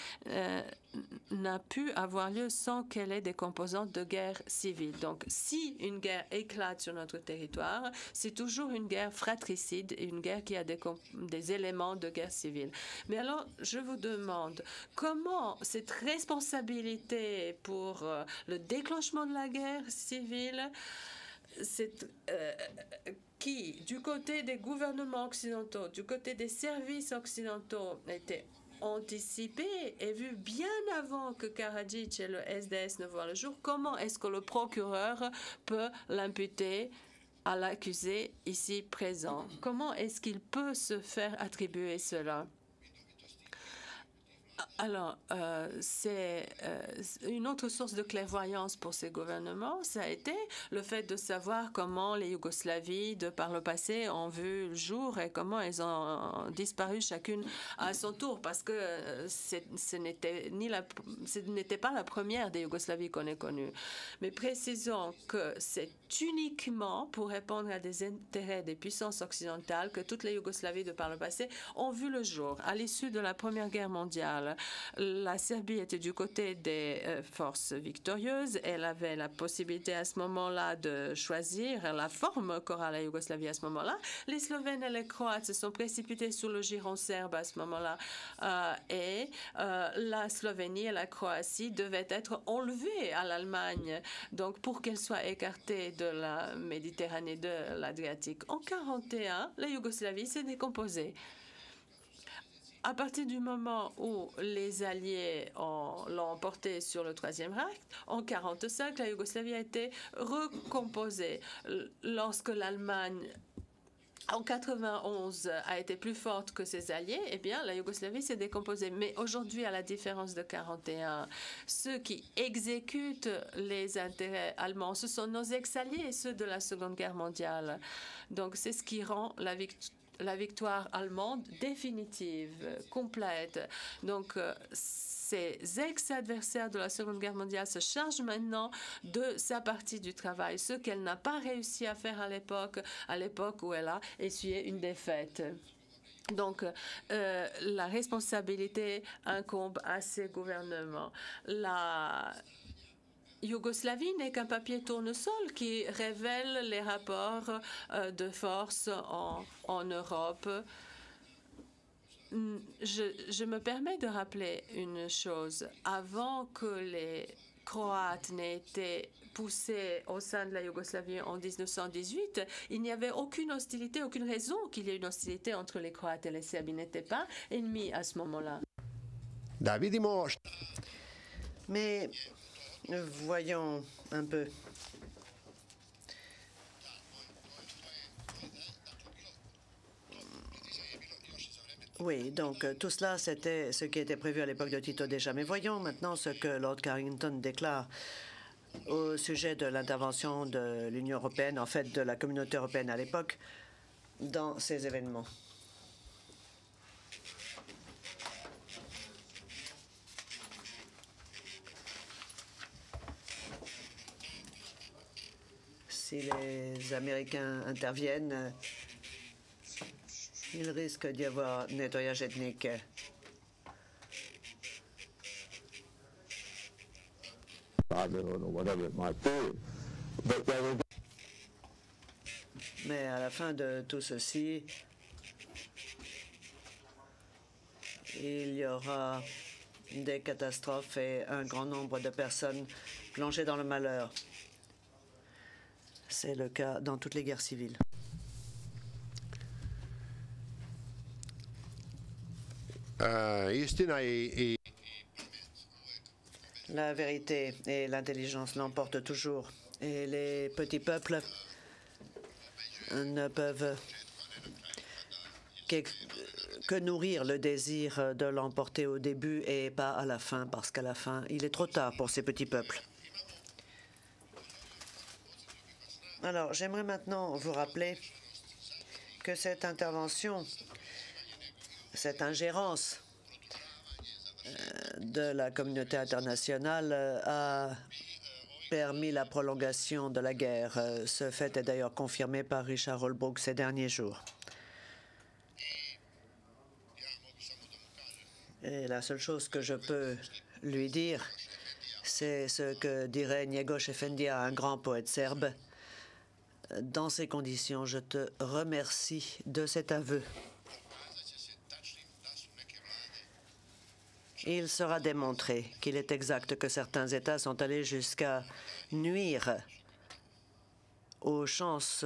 n'a pu avoir lieu sans qu'elle ait des composantes de guerre civile. Donc, si une guerre éclate sur notre territoire, c'est toujours une guerre fratricide et une guerre qui a des éléments de guerre civile. Mais alors, je vous demande, comment cette responsabilité pour le déclenchement de la guerre civile, qui, du côté des gouvernements occidentaux, du côté des services occidentaux, était anticipé et vu bien avant que Karadzic et le SDS ne voient le jour, comment est-ce que le procureur peut l'imputer à l'accusé ici présent? Comment est-ce qu'il peut se faire attribuer cela? Alors, c'est une autre source de clairvoyance pour ces gouvernements, ça a été le fait de savoir comment les Yougoslavies, de par le passé, ont vu le jour et comment elles ont disparu chacune à son tour, parce que ce n'était pas la première des Yougoslavies qu'on ait connue. Mais précisons que c'est uniquement pour répondre à des intérêts des puissances occidentales que toutes les Yougoslavies, de par le passé, ont vu le jour. À l'issue de la Première Guerre mondiale, la Serbie était du côté des forces victorieuses. Elle avait la possibilité à ce moment-là de choisir la forme qu'aura la Yougoslavie à ce moment-là. Les Slovènes et les Croates se sont précipités sous le giron serbe à ce moment-là. Et la Slovénie et la Croatie devaient être enlevées à l'Allemagne, donc pour qu'elles soient écartées de la Méditerranée, de l'Adriatique. En 1941, la Yougoslavie s'est décomposée. À partir du moment où les Alliés l'ont emporté sur le Troisième Reich, en 1945, la Yougoslavie a été recomposée. Lorsque l'Allemagne, en 1991, a été plus forte que ses alliés, eh bien, la Yougoslavie s'est décomposée. Mais aujourd'hui, à la différence de 1941, ceux qui exécutent les intérêts allemands, ce sont nos ex-alliés, ceux de la Seconde Guerre mondiale. Donc, c'est ce qui rend la victoire allemande définitive, complète. Donc, ces ex-adversaires de la Seconde Guerre mondiale se chargent maintenant de sa partie du travail, ce qu'elle n'a pas réussi à faire à l'époque où elle a essuyé une défaite. Donc, la responsabilité incombe à ces gouvernements. La Yougoslavie n'est qu'un papier tournesol qui révèle les rapports de force en Europe. Je me permets de rappeler une chose. Avant que les Croates n'aient été poussés au sein de la Yougoslavie en 1918, il n'y avait aucune hostilité, aucune raison qu'il y ait une hostilité entre les Croates et les Serbes. Ils n'étaient pas ennemis à ce moment-là. Mais voyons un peu. Oui, donc tout cela, c'était ce qui était prévu à l'époque de Tito déjà. Mais voyons maintenant ce que Lord Carrington déclare au sujet de l'intervention de l'Union européenne, en fait de la communauté européenne à l'époque, dans ces événements. Si les Américains interviennent, il risque d'y avoir nettoyage ethnique. Mais à la fin de tout ceci, il y aura des catastrophes et un grand nombre de personnes plongées dans le malheur. C'est le cas dans toutes les guerres civiles. La vérité et l'intelligence l'emportent toujours. Et les petits peuples ne peuvent que nourrir le désir de l'emporter au début et pas à la fin, parce qu'à la fin, il est trop tard pour ces petits peuples. Alors, j'aimerais maintenant vous rappeler que cette intervention, cette ingérence de la communauté internationale a permis la prolongation de la guerre. Ce fait est d'ailleurs confirmé par Richard Holbrooke ces derniers jours. Et la seule chose que je peux lui dire, c'est ce que dirait Njegoš Efendija, un grand poète serbe. Dans ces conditions, je te remercie de cet aveu. Il sera démontré qu'il est exact que certains États sont allés jusqu'à nuire aux chances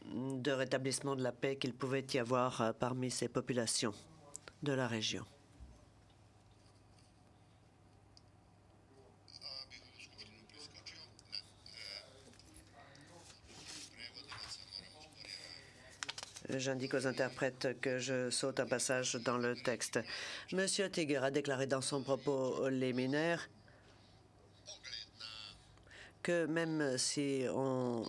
de rétablissement de la paix qu'il pouvait y avoir parmi ces populations de la région. J'indique aux interprètes que je saute un passage dans le texte. Monsieur Tiger a déclaré dans son propos liminaire que même si on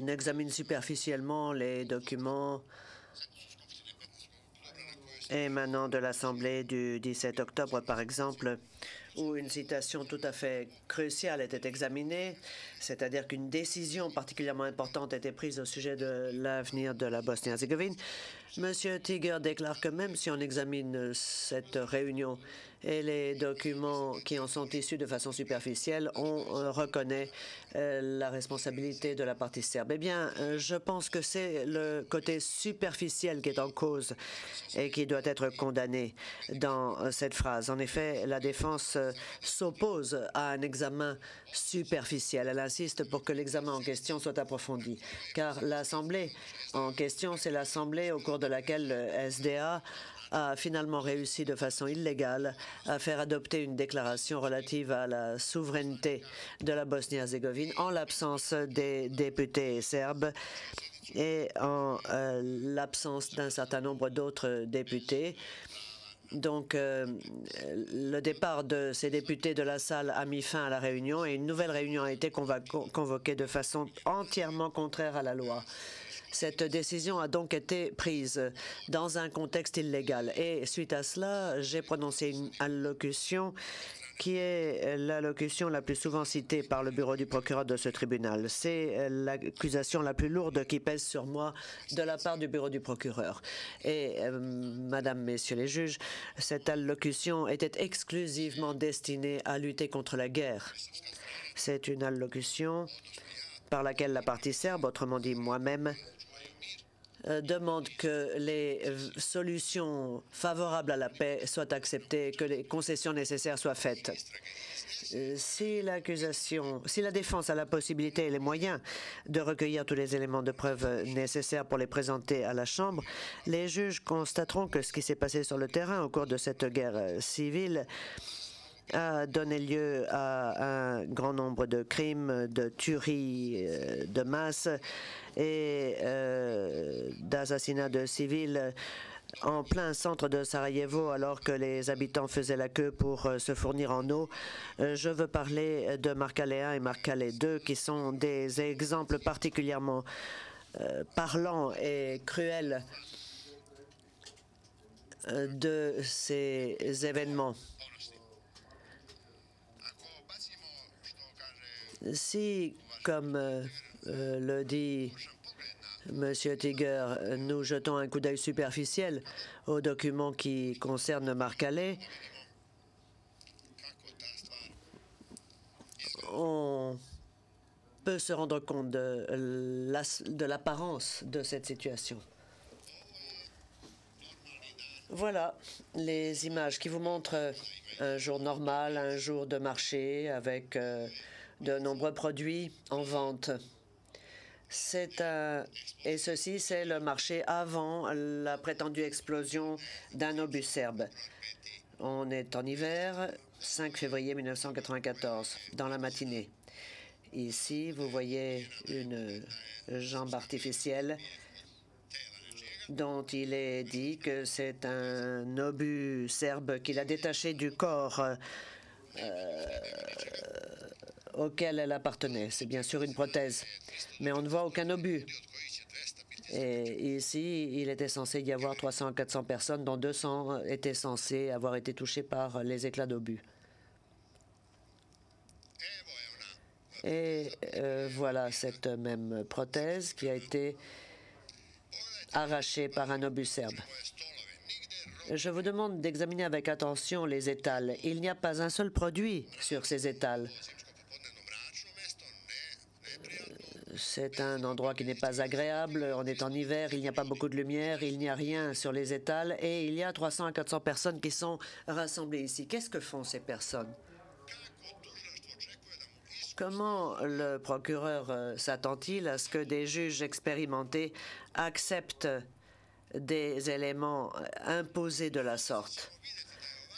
examine superficiellement les documents émanant de l'Assemblée du 17 octobre, par exemple, où une citation tout à fait cruciale était examinée, c'est-à-dire qu'une décision particulièrement importante était prise au sujet de l'avenir de la Bosnie-Herzégovine. Monsieur Tiger déclare que même si on examine cette réunion et les documents qui en sont issus de façon superficielle, on reconnaît la responsabilité de la partie serbe. Eh bien, je pense que c'est le côté superficiel qui est en cause et qui doit être condamné dans cette phrase. En effet, la défense s'oppose à un examen superficiel. Elle insiste pour que l'examen en question soit approfondi, car l'Assemblée en question, c'est l'Assemblée au cours de laquelle le SDA a finalement réussi de façon illégale à faire adopter une déclaration relative à la souveraineté de la Bosnie-Herzégovine en l'absence des députés serbes et en l'absence d'un certain nombre d'autres députés. Donc, le départ de ces députés de la salle a mis fin à la réunion et une nouvelle réunion a été convoquée de façon entièrement contraire à la loi. Cette décision a donc été prise dans un contexte illégal. Et suite à cela, j'ai prononcé une allocution qui est l'allocution la plus souvent citée par le bureau du procureur de ce tribunal. C'est l'accusation la plus lourde qui pèse sur moi de la part du bureau du procureur. Et, Madame, Messieurs les juges, cette allocution était exclusivement destinée à lutter contre la guerre. C'est une allocution par laquelle la partie serbe, autrement dit moi-même, demande que les solutions favorables à la paix soient acceptées, que les concessions nécessaires soient faites. Si la défense a la possibilité et les moyens de recueillir tous les éléments de preuve nécessaires pour les présenter à la Chambre, les juges constateront que ce qui s'est passé sur le terrain au cours de cette guerre civile a donné lieu à un grand nombre de crimes, de tueries de masse et d'assassinats de civils en plein centre de Sarajevo alors que les habitants faisaient la queue pour se fournir en eau. Je veux parler de Marcalais 1 et Marcalais 2 qui sont des exemples particulièrement parlants et cruels de ces événements. Si, comme le dit M. Tiger, nous jetons un coup d'œil superficiel aux documents qui concernent Marcalais, on peut se rendre compte de l'apparence de cette situation. Voilà les images qui vous montrent un jour normal, un jour de marché avec de nombreux produits en vente. Et ceci, c'est le marché avant la prétendue explosion d'un obus serbe. On est en hiver, 5 février 1994, dans la matinée. Ici, vous voyez une jambe artificielle dont il est dit que c'est un obus serbe qu'il a détaché du corps auquel elle appartenait. C'est bien sûr une prothèse, mais on ne voit aucun obus. Et ici, il était censé y avoir 300 à 400 personnes, dont 200 étaient censées avoir été touchées par les éclats d'obus. Et voilà cette même prothèse qui a été arrachée par un obus serbe. Je vous demande d'examiner avec attention les étals. Il n'y a pas un seul produit sur ces étals. C'est un endroit qui n'est pas agréable. On est en hiver, il n'y a pas beaucoup de lumière, il n'y a rien sur les étals et il y a 300 à 400 personnes qui sont rassemblées ici. Qu'est-ce que font ces personnes? Comment le procureur s'attend-il à ce que des juges expérimentés acceptent des éléments imposés de la sorte?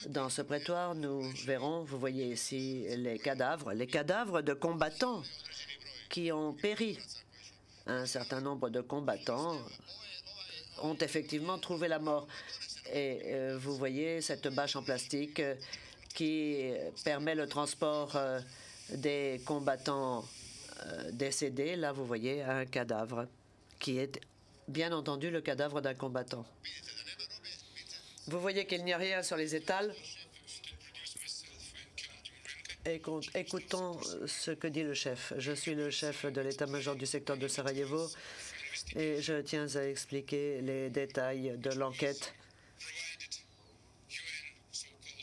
Dans ce prétoire, nous verrons, vous voyez ici les cadavres de combattants qui ont péri. Un certain nombre de combattants ont effectivement trouvé la mort. Et vous voyez cette bâche en plastique qui permet le transport des combattants décédés. Là, vous voyez un cadavre qui est bien entendu le cadavre d'un combattant. Vous voyez qu'il n'y a rien sur les étals. Écoutons ce que dit le chef. Je suis le chef de l'état-major du secteur de Sarajevo et je tiens à expliquer les détails de l'enquête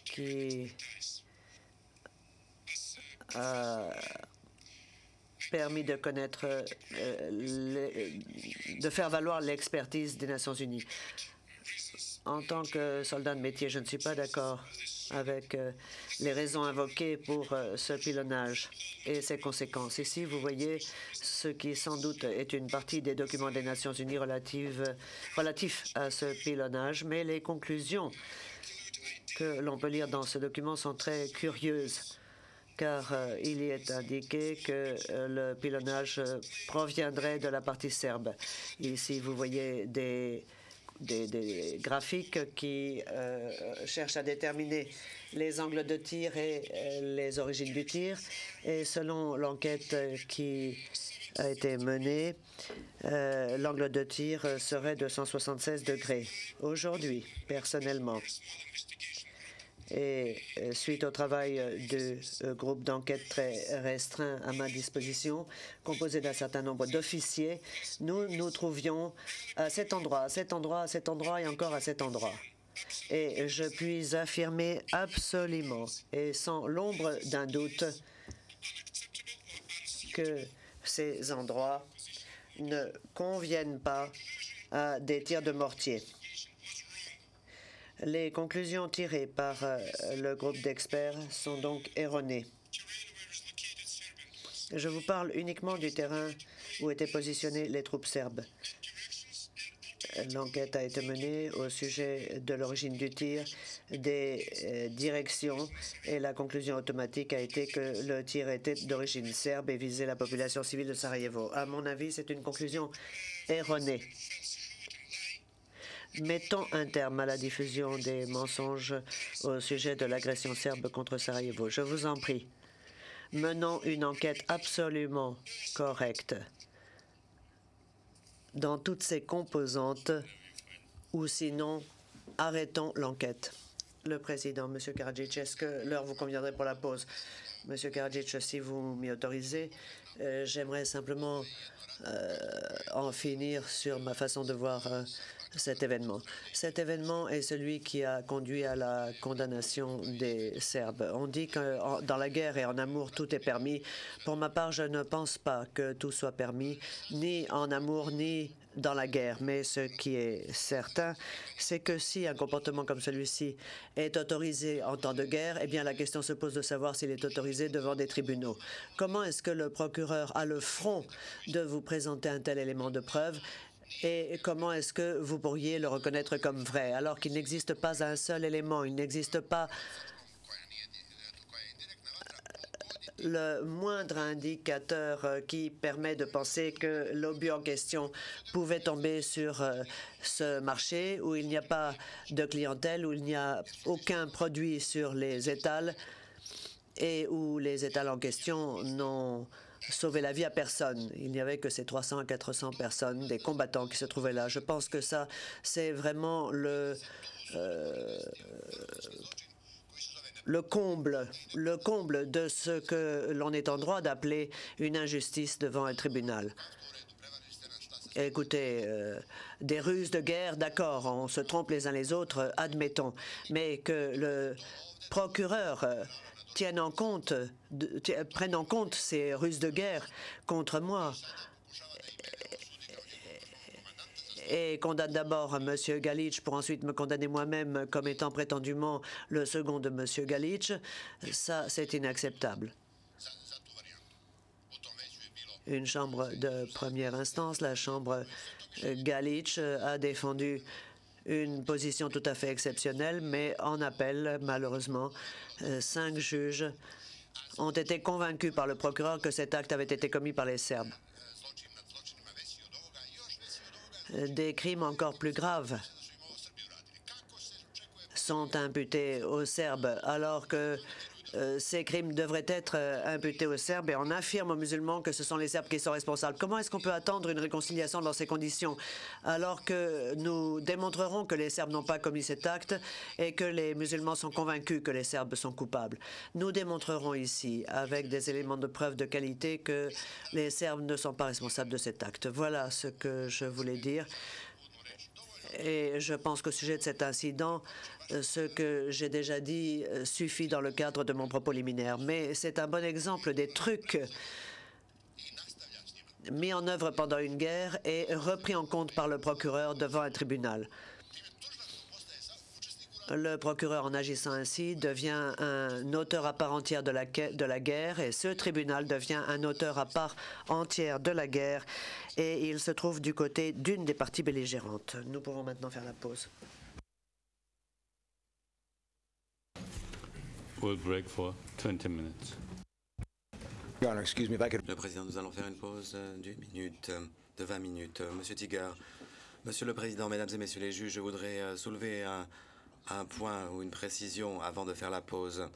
qui a permis de connaître, de faire valoir l'expertise des Nations Unies. En tant que soldat de métier, je ne suis pas d'accord avec les raisons invoquées pour ce pilonnage et ses conséquences. Ici, vous voyez ce qui sans doute est une partie des documents des Nations Unies relatifs à ce pilonnage, mais les conclusions que l'on peut lire dans ce document sont très curieuses, car il y est indiqué que le pilonnage proviendrait de la partie serbe. Ici, vous voyez des graphiques qui cherchent à déterminer les angles de tir et les origines du tir. Et selon l'enquête qui a été menée, l'angle de tir serait de 176 degrés. Aujourd'hui, personnellement, et suite au travail du groupe d'enquête très restreint à ma disposition, composé d'un certain nombre d'officiers, nous nous trouvions à cet endroit, à cet endroit, à cet endroit et encore à cet endroit. Et je puis affirmer absolument et sans l'ombre d'un doute que ces endroits ne conviennent pas à des tirs de mortier. Les conclusions tirées par le groupe d'experts sont donc erronées. Je vous parle uniquement du terrain où étaient positionnées les troupes serbes. L'enquête a été menée au sujet de l'origine du tir, des directions, et la conclusion automatique a été que le tir était d'origine serbe et visait la population civile de Sarajevo. À mon avis, c'est une conclusion erronée. Mettons un terme à la diffusion des mensonges au sujet de l'agression serbe contre Sarajevo. Je vous en prie, menons une enquête absolument correcte dans toutes ses composantes, ou sinon, arrêtons l'enquête. Le Président, M. Karadzic, est-ce que l'heure vous conviendrait pour la pause? M. Karadzic, si vous m'y autorisez, j'aimerais simplement en finir sur ma façon de voir cet événement. Cet événement est celui qui a conduit à la condamnation des Serbes. On dit que dans la guerre et en amour, tout est permis. Pour ma part, je ne pense pas que tout soit permis, ni en amour, ni dans la guerre. Mais ce qui est certain, c'est que si un comportement comme celui-ci est autorisé en temps de guerre, eh bien la question se pose de savoir s'il est autorisé devant des tribunaux. Comment est-ce que le procureur a le front de vous présenter un tel élément de preuve? Et comment est-ce que vous pourriez le reconnaître comme vrai, alors qu'il n'existe pas un seul élément, il n'existe pas le moindre indicateur qui permet de penser que l'obus en question pouvait tomber sur ce marché, où il n'y a pas de clientèle, où il n'y a aucun produit sur les étals et où les étals en question n'ont sauver la vie à personne. Il n'y avait que ces 300 à 400 personnes, des combattants qui se trouvaient là. Je pense que ça, c'est vraiment le comble de ce que l'on est en droit d'appeler une injustice devant un tribunal. Écoutez, des ruses de guerre, d'accord, on se trompe les uns les autres, admettons, mais que le procureur prenne en compte ces ruses de guerre contre moi et condamne d'abord M. Galić pour ensuite me condamner moi-même comme étant prétendument le second de M. Galić, ça, c'est inacceptable. Une chambre de première instance, la chambre Galić, a défendu une position tout à fait exceptionnelle, mais en appel, malheureusement, 5 juges ont été convaincus par le procureur que cet acte avait été commis par les Serbes. Des crimes encore plus graves sont imputés aux Serbes, alors que ces crimes devraient être imputés aux Serbes, et on affirme aux musulmans que ce sont les Serbes qui sont responsables. Comment est-ce qu'on peut attendre une réconciliation dans ces conditions, alors que nous démontrerons que les Serbes n'ont pas commis cet acte et que les musulmans sont convaincus que les Serbes sont coupables? Nous démontrerons ici, avec des éléments de preuve de qualité, que les Serbes ne sont pas responsables de cet acte. Voilà ce que je voulais dire. Et je pense qu'au sujet de cet incident, ce que j'ai déjà dit suffit dans le cadre de mon propos liminaire. Mais c'est un bon exemple des trucs mis en œuvre pendant une guerre et repris en compte par le procureur devant un tribunal. Le procureur, en agissant ainsi, devient un auteur à part entière de la guerre, et ce tribunal devient un auteur à part entière de la guerre, et il se trouve du côté d'une des parties belligérantes. Nous pouvons maintenant faire la pause. We'll break for 20 minutes. Your Honor, excuse me if I could... Le Président, nous allons faire une pause de 20 minutes. Monsieur Tigar, Monsieur le Président, Mesdames et Messieurs les juges, je voudrais soulever un point ou une précision avant de faire la pause.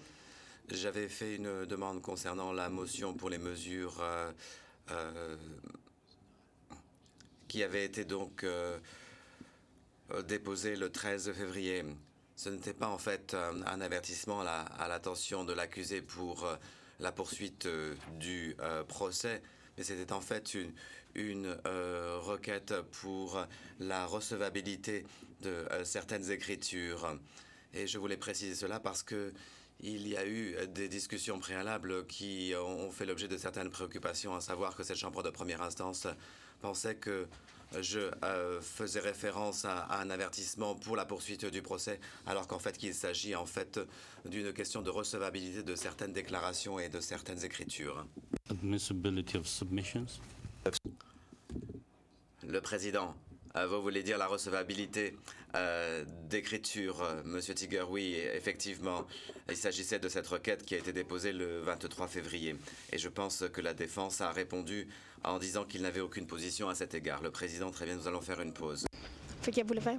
J'avais fait une demande concernant la motion pour les mesures qui avait été donc déposée le 13 février. Ce n'était pas en fait un avertissement à l'attention de l'accusé pour la poursuite du procès, mais c'était en fait une requête pour la recevabilité de certaines écritures. Et je voulais préciser cela parce que il y a eu des discussions préalables qui ont fait l'objet de certaines préoccupations, à savoir que cette chambre de première instance pensait que je faisais référence à un avertissement pour la poursuite du procès, alors qu'en fait qu'il s'agit en fait d'une question de recevabilité de certaines déclarations et de certaines écritures. Admissibility of submissions. Le Président, vous voulez dire la recevabilité d'écriture, Monsieur Tigar? Oui, effectivement, il s'agissait de cette requête qui a été déposée le 23 février. Et je pense que la défense a répondu en disant qu'il n'avait aucune position à cet égard. Le Président, très bien, nous allons faire une pause. Fait que vous le faire?